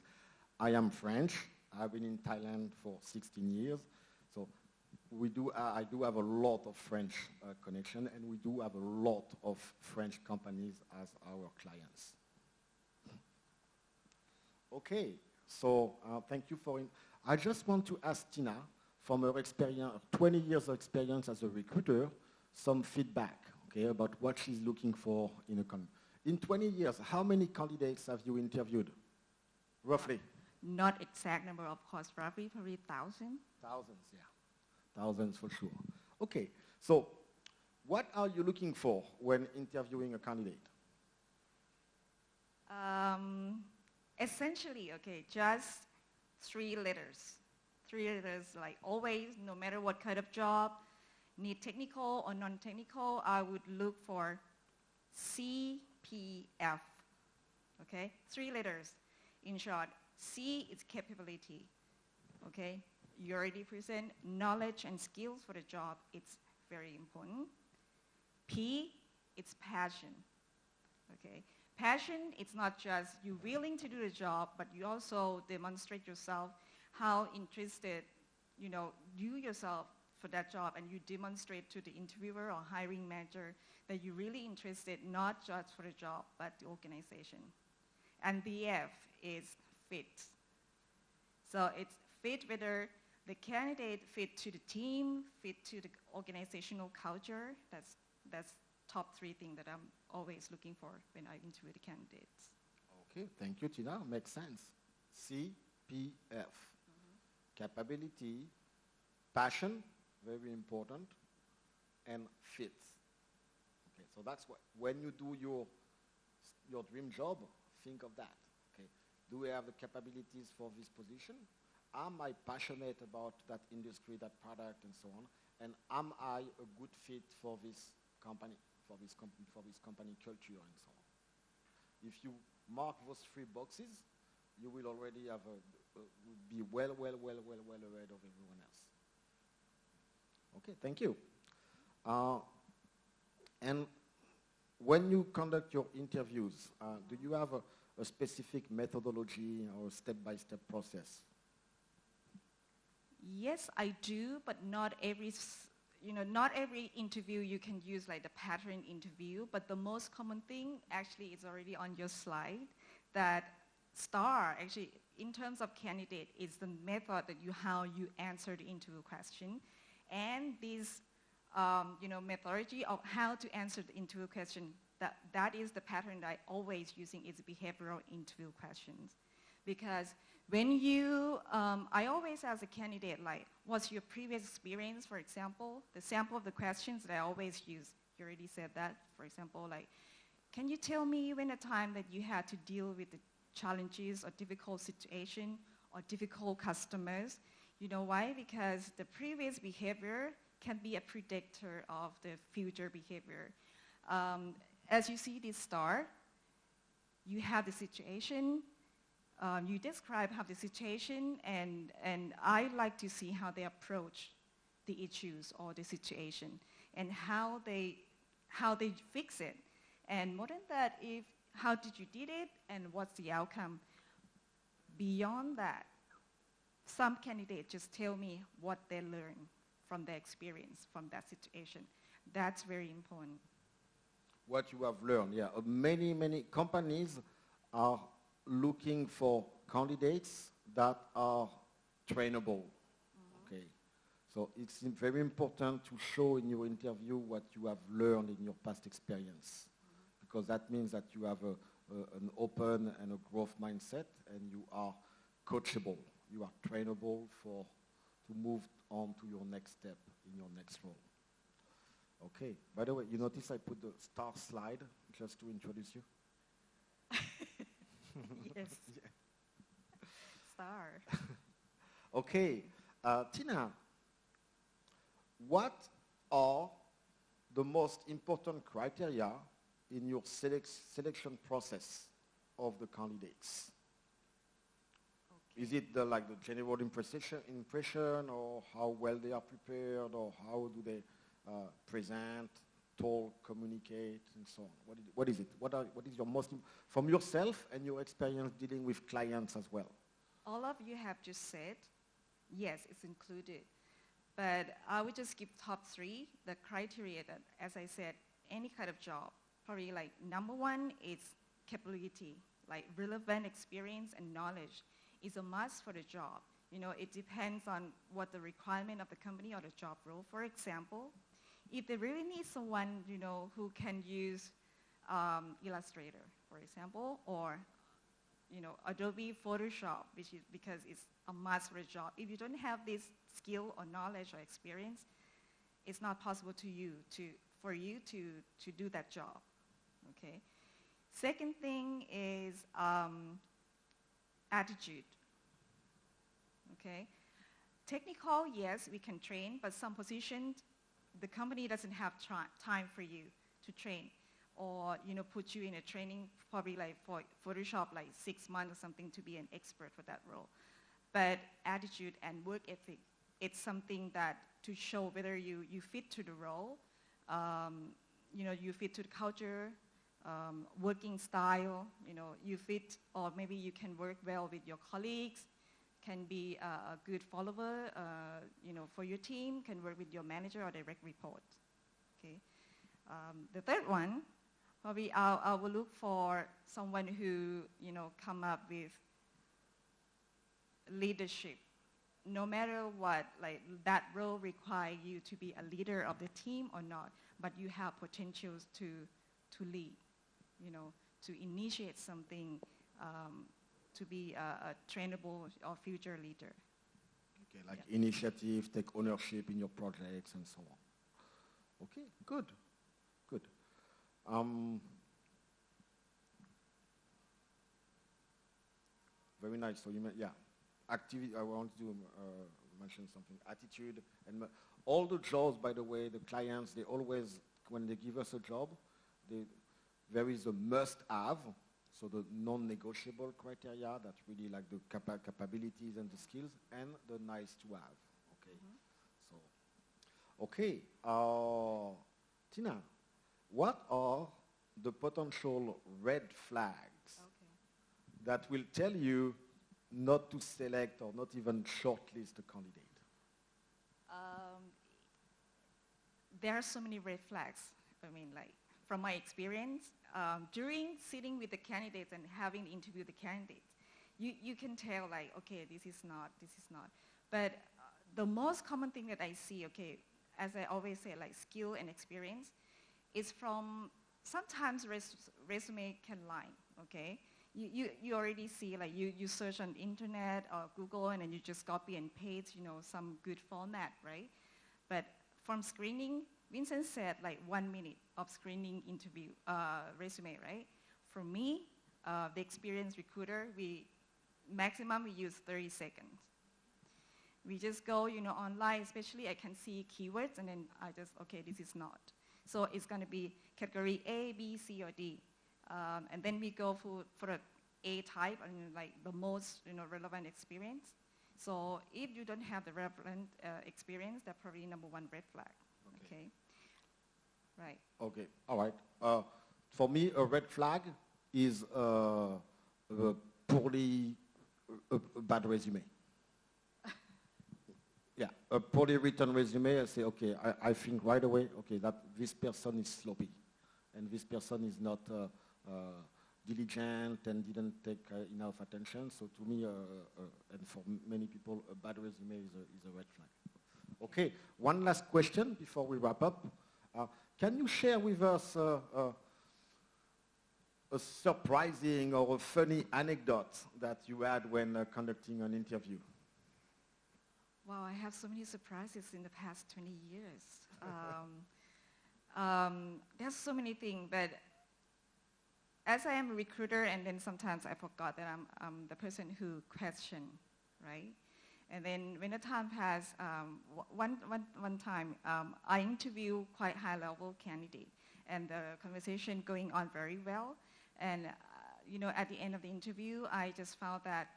I am French. I've been in Thailand for 16 years. So I do have a lot of French connection, and we do have a lot of French companies as our clients. Okay, so thank you for it. I just want to ask Tina, from her experience, 20 years of experience as a recruiter, some feedback, okay, about what she's looking for in a company. In 20 years, how many candidates have you interviewed, roughly? Not exact number, of course, roughly probably 1,000. Thousands, yeah. Thousands for sure. Okay, So what are you looking for when interviewing a candidate? Essentially, okay, just 3 letters. 3 letters, like always, no matter what kind of job, need technical or non-technical, I would look for CPF, okay? 3 letters. In short, C is capability, okay? You already present knowledge and skills for the job. It's very important. P, it's passion, okay? Passion, it's not just you willing to do the job, but you also demonstrate yourself how interested, you yourself for that job, and you demonstrate to the interviewer or hiring manager that you're really interested not just for the job, but the organization. And the F is fit. So it's fit whether the candidate fit to the team, fit to the organizational culture. That's top 3 things that I'm always looking for when I interview the candidates. Okay, thank you, Tina. Makes sense. CPF. Capability, passion, very important, and fit. Okay, so that's what, when you do your dream job, think of that. Okay, do we have the capabilities for this position? Am I passionate about that industry, that product, and so on? And am I a good fit for this company, for this company culture, and so on? If you mark those 3 boxes, you will already have be well ahead of everyone else. Okay, thank you. And when you conduct your interviews, do you have a specific methodology or step-by-step process? Yes, I do, but not every interview you can use like the pattern interview, but the most common thing actually is already on your slide, that STAR actually in terms of candidate is the method that how you answer the interview question, and this methodology of how to answer the interview question, that is the pattern that I always using is behavioral interview questions. Because when you, I always ask a candidate like, what's your previous experience, for example, the sample of the questions that I always use, you already said that, for example, like, can you tell me when a time that you had to deal with the challenges or difficult situation or difficult customers? You know why? Because the previous behavior can be a predictor of the future behavior. As you see this star, you have the situation, you describe how the situation, and I like to see how they approach the issues or the situation and how they fix it. And more than that, how did you did it and what's the outcome? Beyond that, some candidates just tell me what they learned from their experience, from that situation. That's very important. What you have learned, yeah. Many companies are looking for candidates that are trainable. Okay. So it's very important to show in your interview what you have learned in your past experience, because that means that you have an open and a growth mindset, and you are coachable. You are trainable to move on to your next step in your next role. Okay. By the way, you notice I put the star slide just to introduce you? Yes. Yeah. Star. Okay. Tina, what are the most important criteria in your selection process of the candidates? Okay. Is it the general impression, or how well they are prepared, or how do they present, talk, communicate, and so on? What is it? What is your most, from yourself and your experience dealing with clients as well? All of you have just said, yes, it's included. But I would just give top 3, the criteria that, as I said, any kind of job, probably like number 1 is capability, like relevant experience and knowledge is a must for the job. It depends on what the requirement of the company or the job role. For example, if they really need someone, who can use Illustrator, for example, or, Adobe Photoshop, because it's a must for a job. If you don't have this skill or knowledge or experience, it's not possible for you to do that job. Okay. Second thing is attitude. Okay. Technical, yes, we can train, but some positions, the company doesn't have time for you to train, or put you in a training probably like for Photoshop like 6 months or something to be an expert for that role. But attitude and work ethic, it's something that to show whether you fit to the role, you fit to the culture, working style, you fit, or maybe you can work well with your colleagues, can be a good follower, for your team, can work with your manager or direct report. Okay. The third one, probably I will look for someone who, come up with leadership. No matter what, like that role require you to be a leader of the team or not, but you have potentials to lead, to initiate something, to be a trainable or future leader. Okay, like initiative, take ownership in your projects and so on. Okay, good. Very nice. So activity. I want to mention something. Attitude and all the jobs. By the way, the clients, they always, when they give us a job, there is a must-have. So the non-negotiable criteria, that's really like the capabilities and the skills, and the nice-to-have. Okay. So, okay. Tina, what are the potential red flags that will tell you not to select or not even shortlist a candidate? There are so many red flags. I mean, like, from my experience, during sitting with the candidates and having to interview the candidates, you can tell, like, okay, this is not. But the most common thing that I see, okay, as I always say, like skill and experience, is from sometimes resume can lie, okay? You already see, like, you search on the internet or Google and then you just copy and paste, some good format, right? But from screening, Vincent said like 1 minute of screening interview resume, right? For me, the experienced recruiter, maximum we use 30 seconds. We just go, online, especially I can see keywords and then I just, okay, this is not. So it's going to be category A, B, C, or D. And then we go for a A type and like the most, relevant experience. So if you don't have the relevant experience, that's probably number one red flag. Okay. Right. Okay. All right. For me, a red flag is a bad resume. Yeah, a poorly written resume. I say, okay, I think right away, okay, that this person is sloppy, and this person is not diligent and didn't take enough attention. So to me, and for many people, a bad resume is a red flag. Okay, one last question before we wrap up. Can you share with us a surprising or a funny anecdote that you had when conducting an interview? Wow, I have so many surprises in the past 20 years. There's so many things, but as I am a recruiter, and then sometimes I forgot that I'm the person who question, right? And then when the time passed, one time, I interviewed quite high-level candidate, and the conversation going on very well. And at the end of the interview, I just found that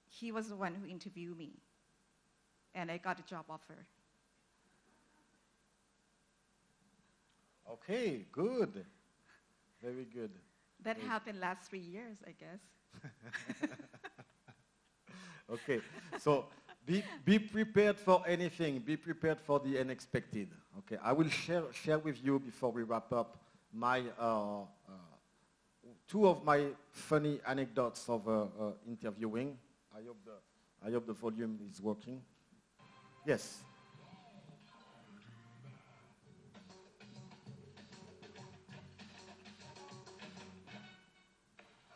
he was the one who interviewed me, and I got a job offer. Okay, good, very good. That happened last 3 years, I guess. Okay, so be prepared for anything. Be prepared for the unexpected. Okay, I will share with you before we wrap up my two of my funny anecdotes of interviewing. I hope the volume is working. Yes.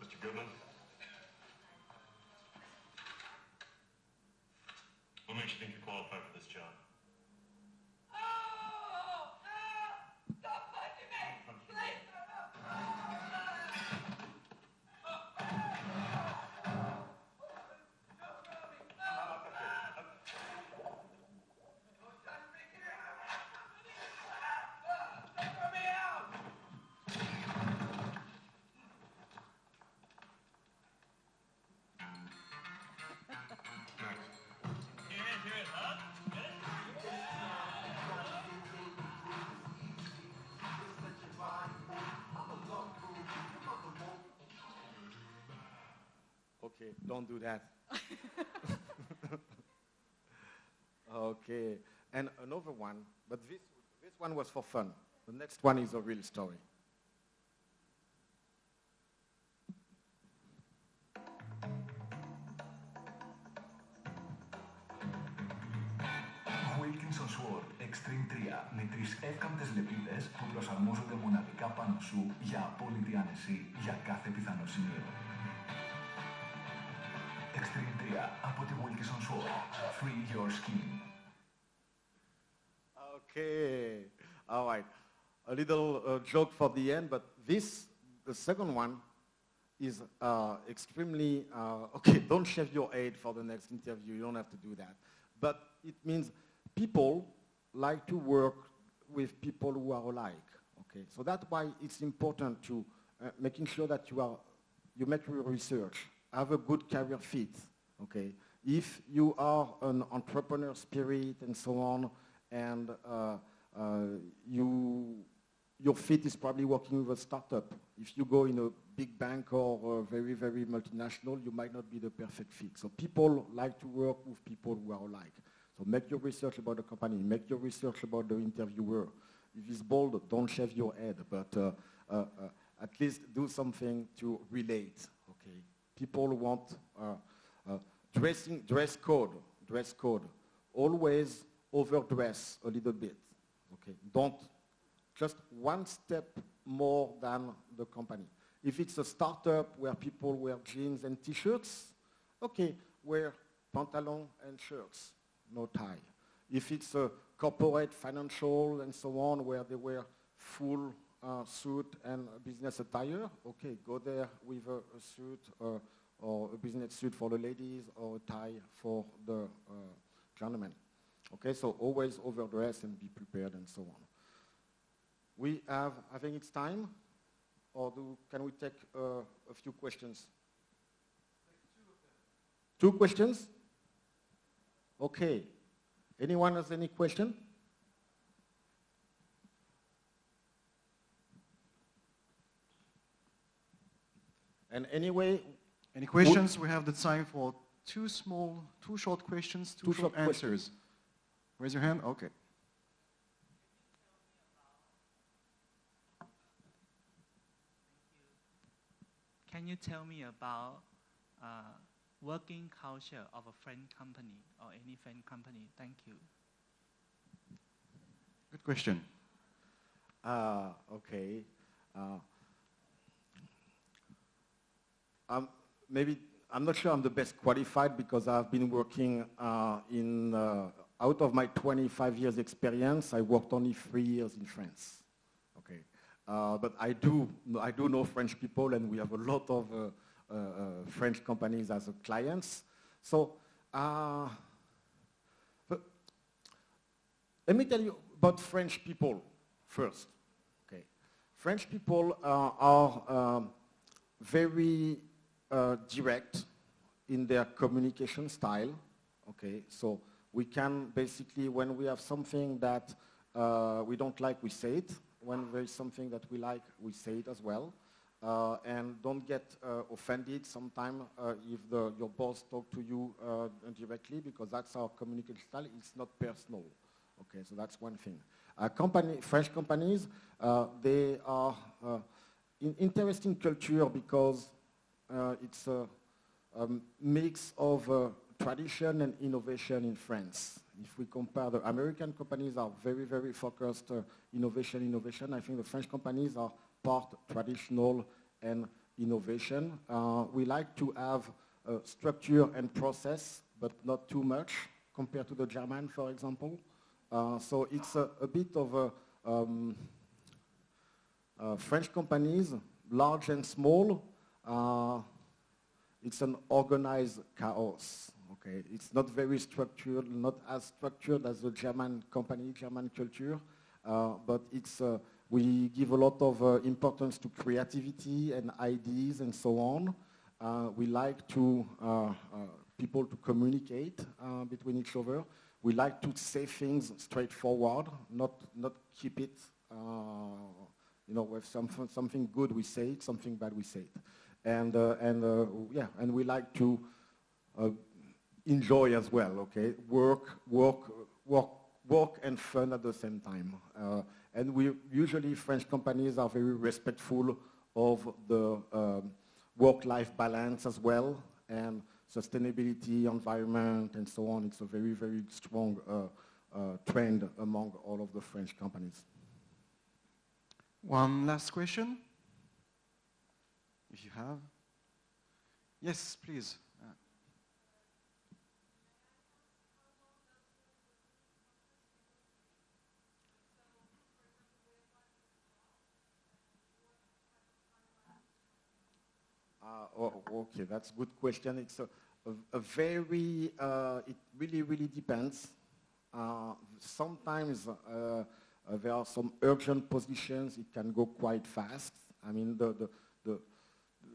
Mr. Goodman? What makes you think you're qualified for this job? Okay, don't do that. Okay, and another one, but this one was for fun. The next one is a real story. Wilkinson Sword Extreme 3 με 3 εύκαμπτες λεπίδες που προσαρμόζονται μοναδικά πάνω σου για απόλυτη άνεση για κάθε πιθανό σημείο. Extreme 3 από τη Wilkinson Sword. Free your skin. Okay, all right. A little joke for the end, but the second one, is extremely, okay, don't shave your head for the next interview, you don't have to do that. But it means people like to work with people who are alike, okay? So that's why it's important to making sure that you make your research, have a good career fit, okay? If you are an entrepreneur spirit and so on, and your fit is probably working with a startup. If you go in a big bank or a very, very multinational, you might not be the perfect fit. So people like to work with people who are alike. So make your research about the company, make your research about the interviewer. If it's bold, don't shave your head, but at least do something to relate, okay? People want dress code. Always overdress a little bit, okay? Don't, just one step more than the company. If it's a startup where people wear jeans and t-shirts, okay, wear pantalon and shirts, no tie. If it's a corporate financial and so on where they wear full suit and business attire, okay, go there with a suit or a business suit for the ladies or a tie for the gentlemen. Okay, so always overdress and be prepared and so on. We have, I think it's time, or can we take a few questions? 2 questions? Okay. Anyone has any question? And anyway, any questions? We have the time for 2 short questions, 2 short answers. Raise your hand. Okay. Can you tell me about working culture of a friend company or any friend company? Thank you. Good question. Okay. Maybe I'm not sure I'm the best qualified because I've been working out of my 25 years experience, I worked only 3 years in France. Okay. But I do know French people, and we have a lot of French companies as clients. So let me tell you about French people first. Okay. French people are very direct in their communication style. Okay. So we can basically, when we have something that we don't like, we say it. When there is something that we like, we say it as well. And don't get offended sometimes if your boss talks to you directly, because that's our communication style. It's not personal. Okay, so that's one thing. French companies, they are interesting culture because it's a mix of tradition and innovation in France. If we compare, the American companies are very, very focused innovation. I think the French companies are part traditional and innovation. We like to have structure and process, but not too much compared to the German, for example. So it's a bit of French companies, large and small. It's an organized chaos. Okay, it's not very structured, not as structured as the German company, German culture, but it's we give a lot of importance to creativity and ideas and so on. We like to people to communicate between each other. We like to say things straightforward, not keep it. With something good we say it, something bad we say it. and we like to enjoy as well, okay? Work and fun at the same time. And usually French companies are very respectful of the work-life balance as well, and sustainability, environment, and so on. It's a very, very strong trend among all of the French companies. One last question, if you have. Yes, please. Okay, that's a good question. It's a very, it really, really depends. Sometimes there are some urgent positions, it can go quite fast. I mean,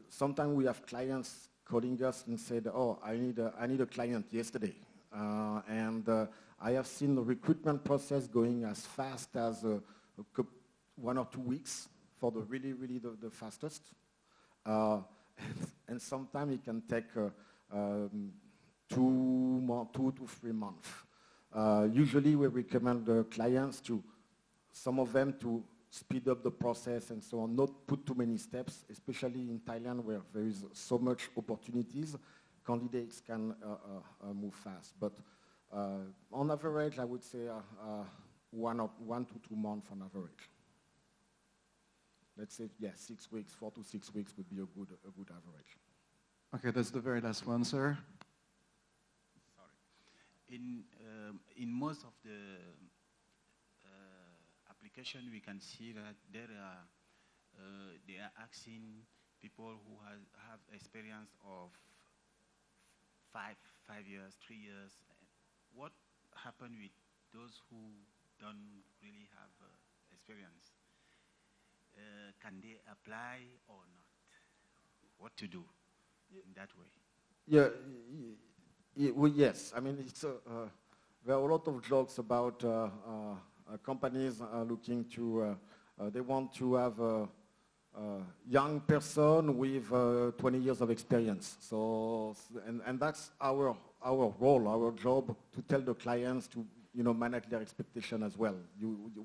sometimes we have clients calling us and said, oh, I need a client yesterday. I have seen the recruitment process going as fast as 1 or 2 weeks for the really, really the fastest. And sometimes it can take 2 to 3 months. Usually we recommend the clients some of them to speed up the process and so on, not put too many steps, especially in Thailand where there is so much opportunities. Candidates can move fast. But on average, I would say 1 to 2 months on average. Let's say, 6 weeks, 4 to 6 weeks would be a good average. Okay, that's the very last one, sir. Sorry. In most of the application, we can see that they are asking people who have experience of 5 years, 3 years. What happened with those who don't really have experience? Can they apply or not? What to do in that way? Well, yes. I mean, there are a lot of jokes about companies looking to, they want to have a young person with 20 years of experience. So, and that's our role, our job, to tell the clients to manage their expectation as well.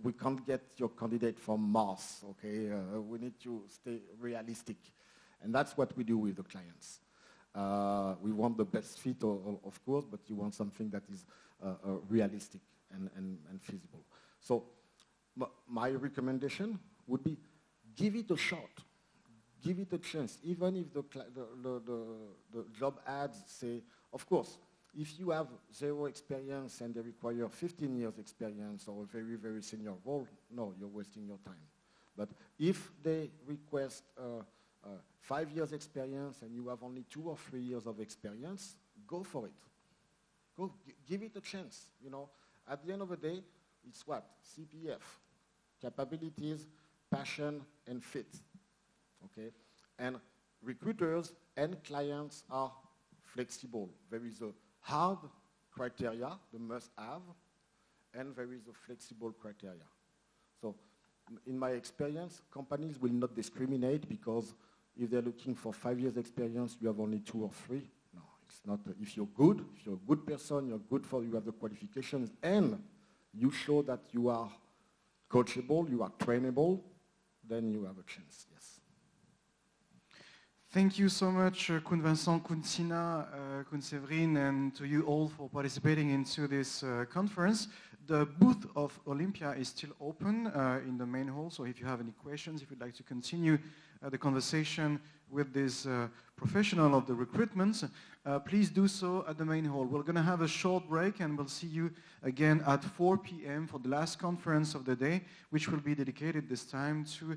We can't get your candidate from Mars, okay? We need to stay realistic. And that's what we do with the clients. We want the best fit, of course, but you want something that is realistic and feasible. So my recommendation would be give it a shot. Give it a chance, even if the job ads say, of course, if you have 0 experience and they require 15 years experience or a very, very senior role, no, you're wasting your time. But if they request 5 years experience and you have only 2 or 3 years of experience, go for it. Go, give it a chance. At the end of the day, it's what? CPF, capabilities, passion, and fit. Okay? And recruiters and clients are flexible. There is a hard criteria, the must-have, and there is a flexible criteria. So in my experience, companies will not discriminate because if they're looking for 5 years experience, you have only 2 or 3. No, it's not. If you're good, if you're a good person, you have the qualifications, and you show that you are coachable, you are trainable, then you have a chance, yes. Thank you so much, Kun Vincent, Kun Sina, Kun Séverine, and to you all for participating into this conference. The booth of Olympia is still open in the main hall, so if you have any questions, if you'd like to continue the conversation with this professional of the recruitment, please do so at the main hall. We're going to have a short break and we'll see you again at 4 p.m. for the last conference of the day, which will be dedicated this time to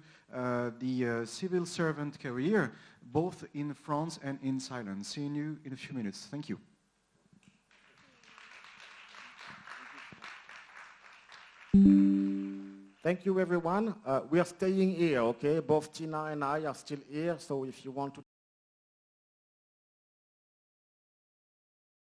the civil servant career, both in France and in Thailand. Seeing you in a few minutes. Thank you. Thank you, everyone. We are staying here, okay? Both Tina and I are still here, so if you want to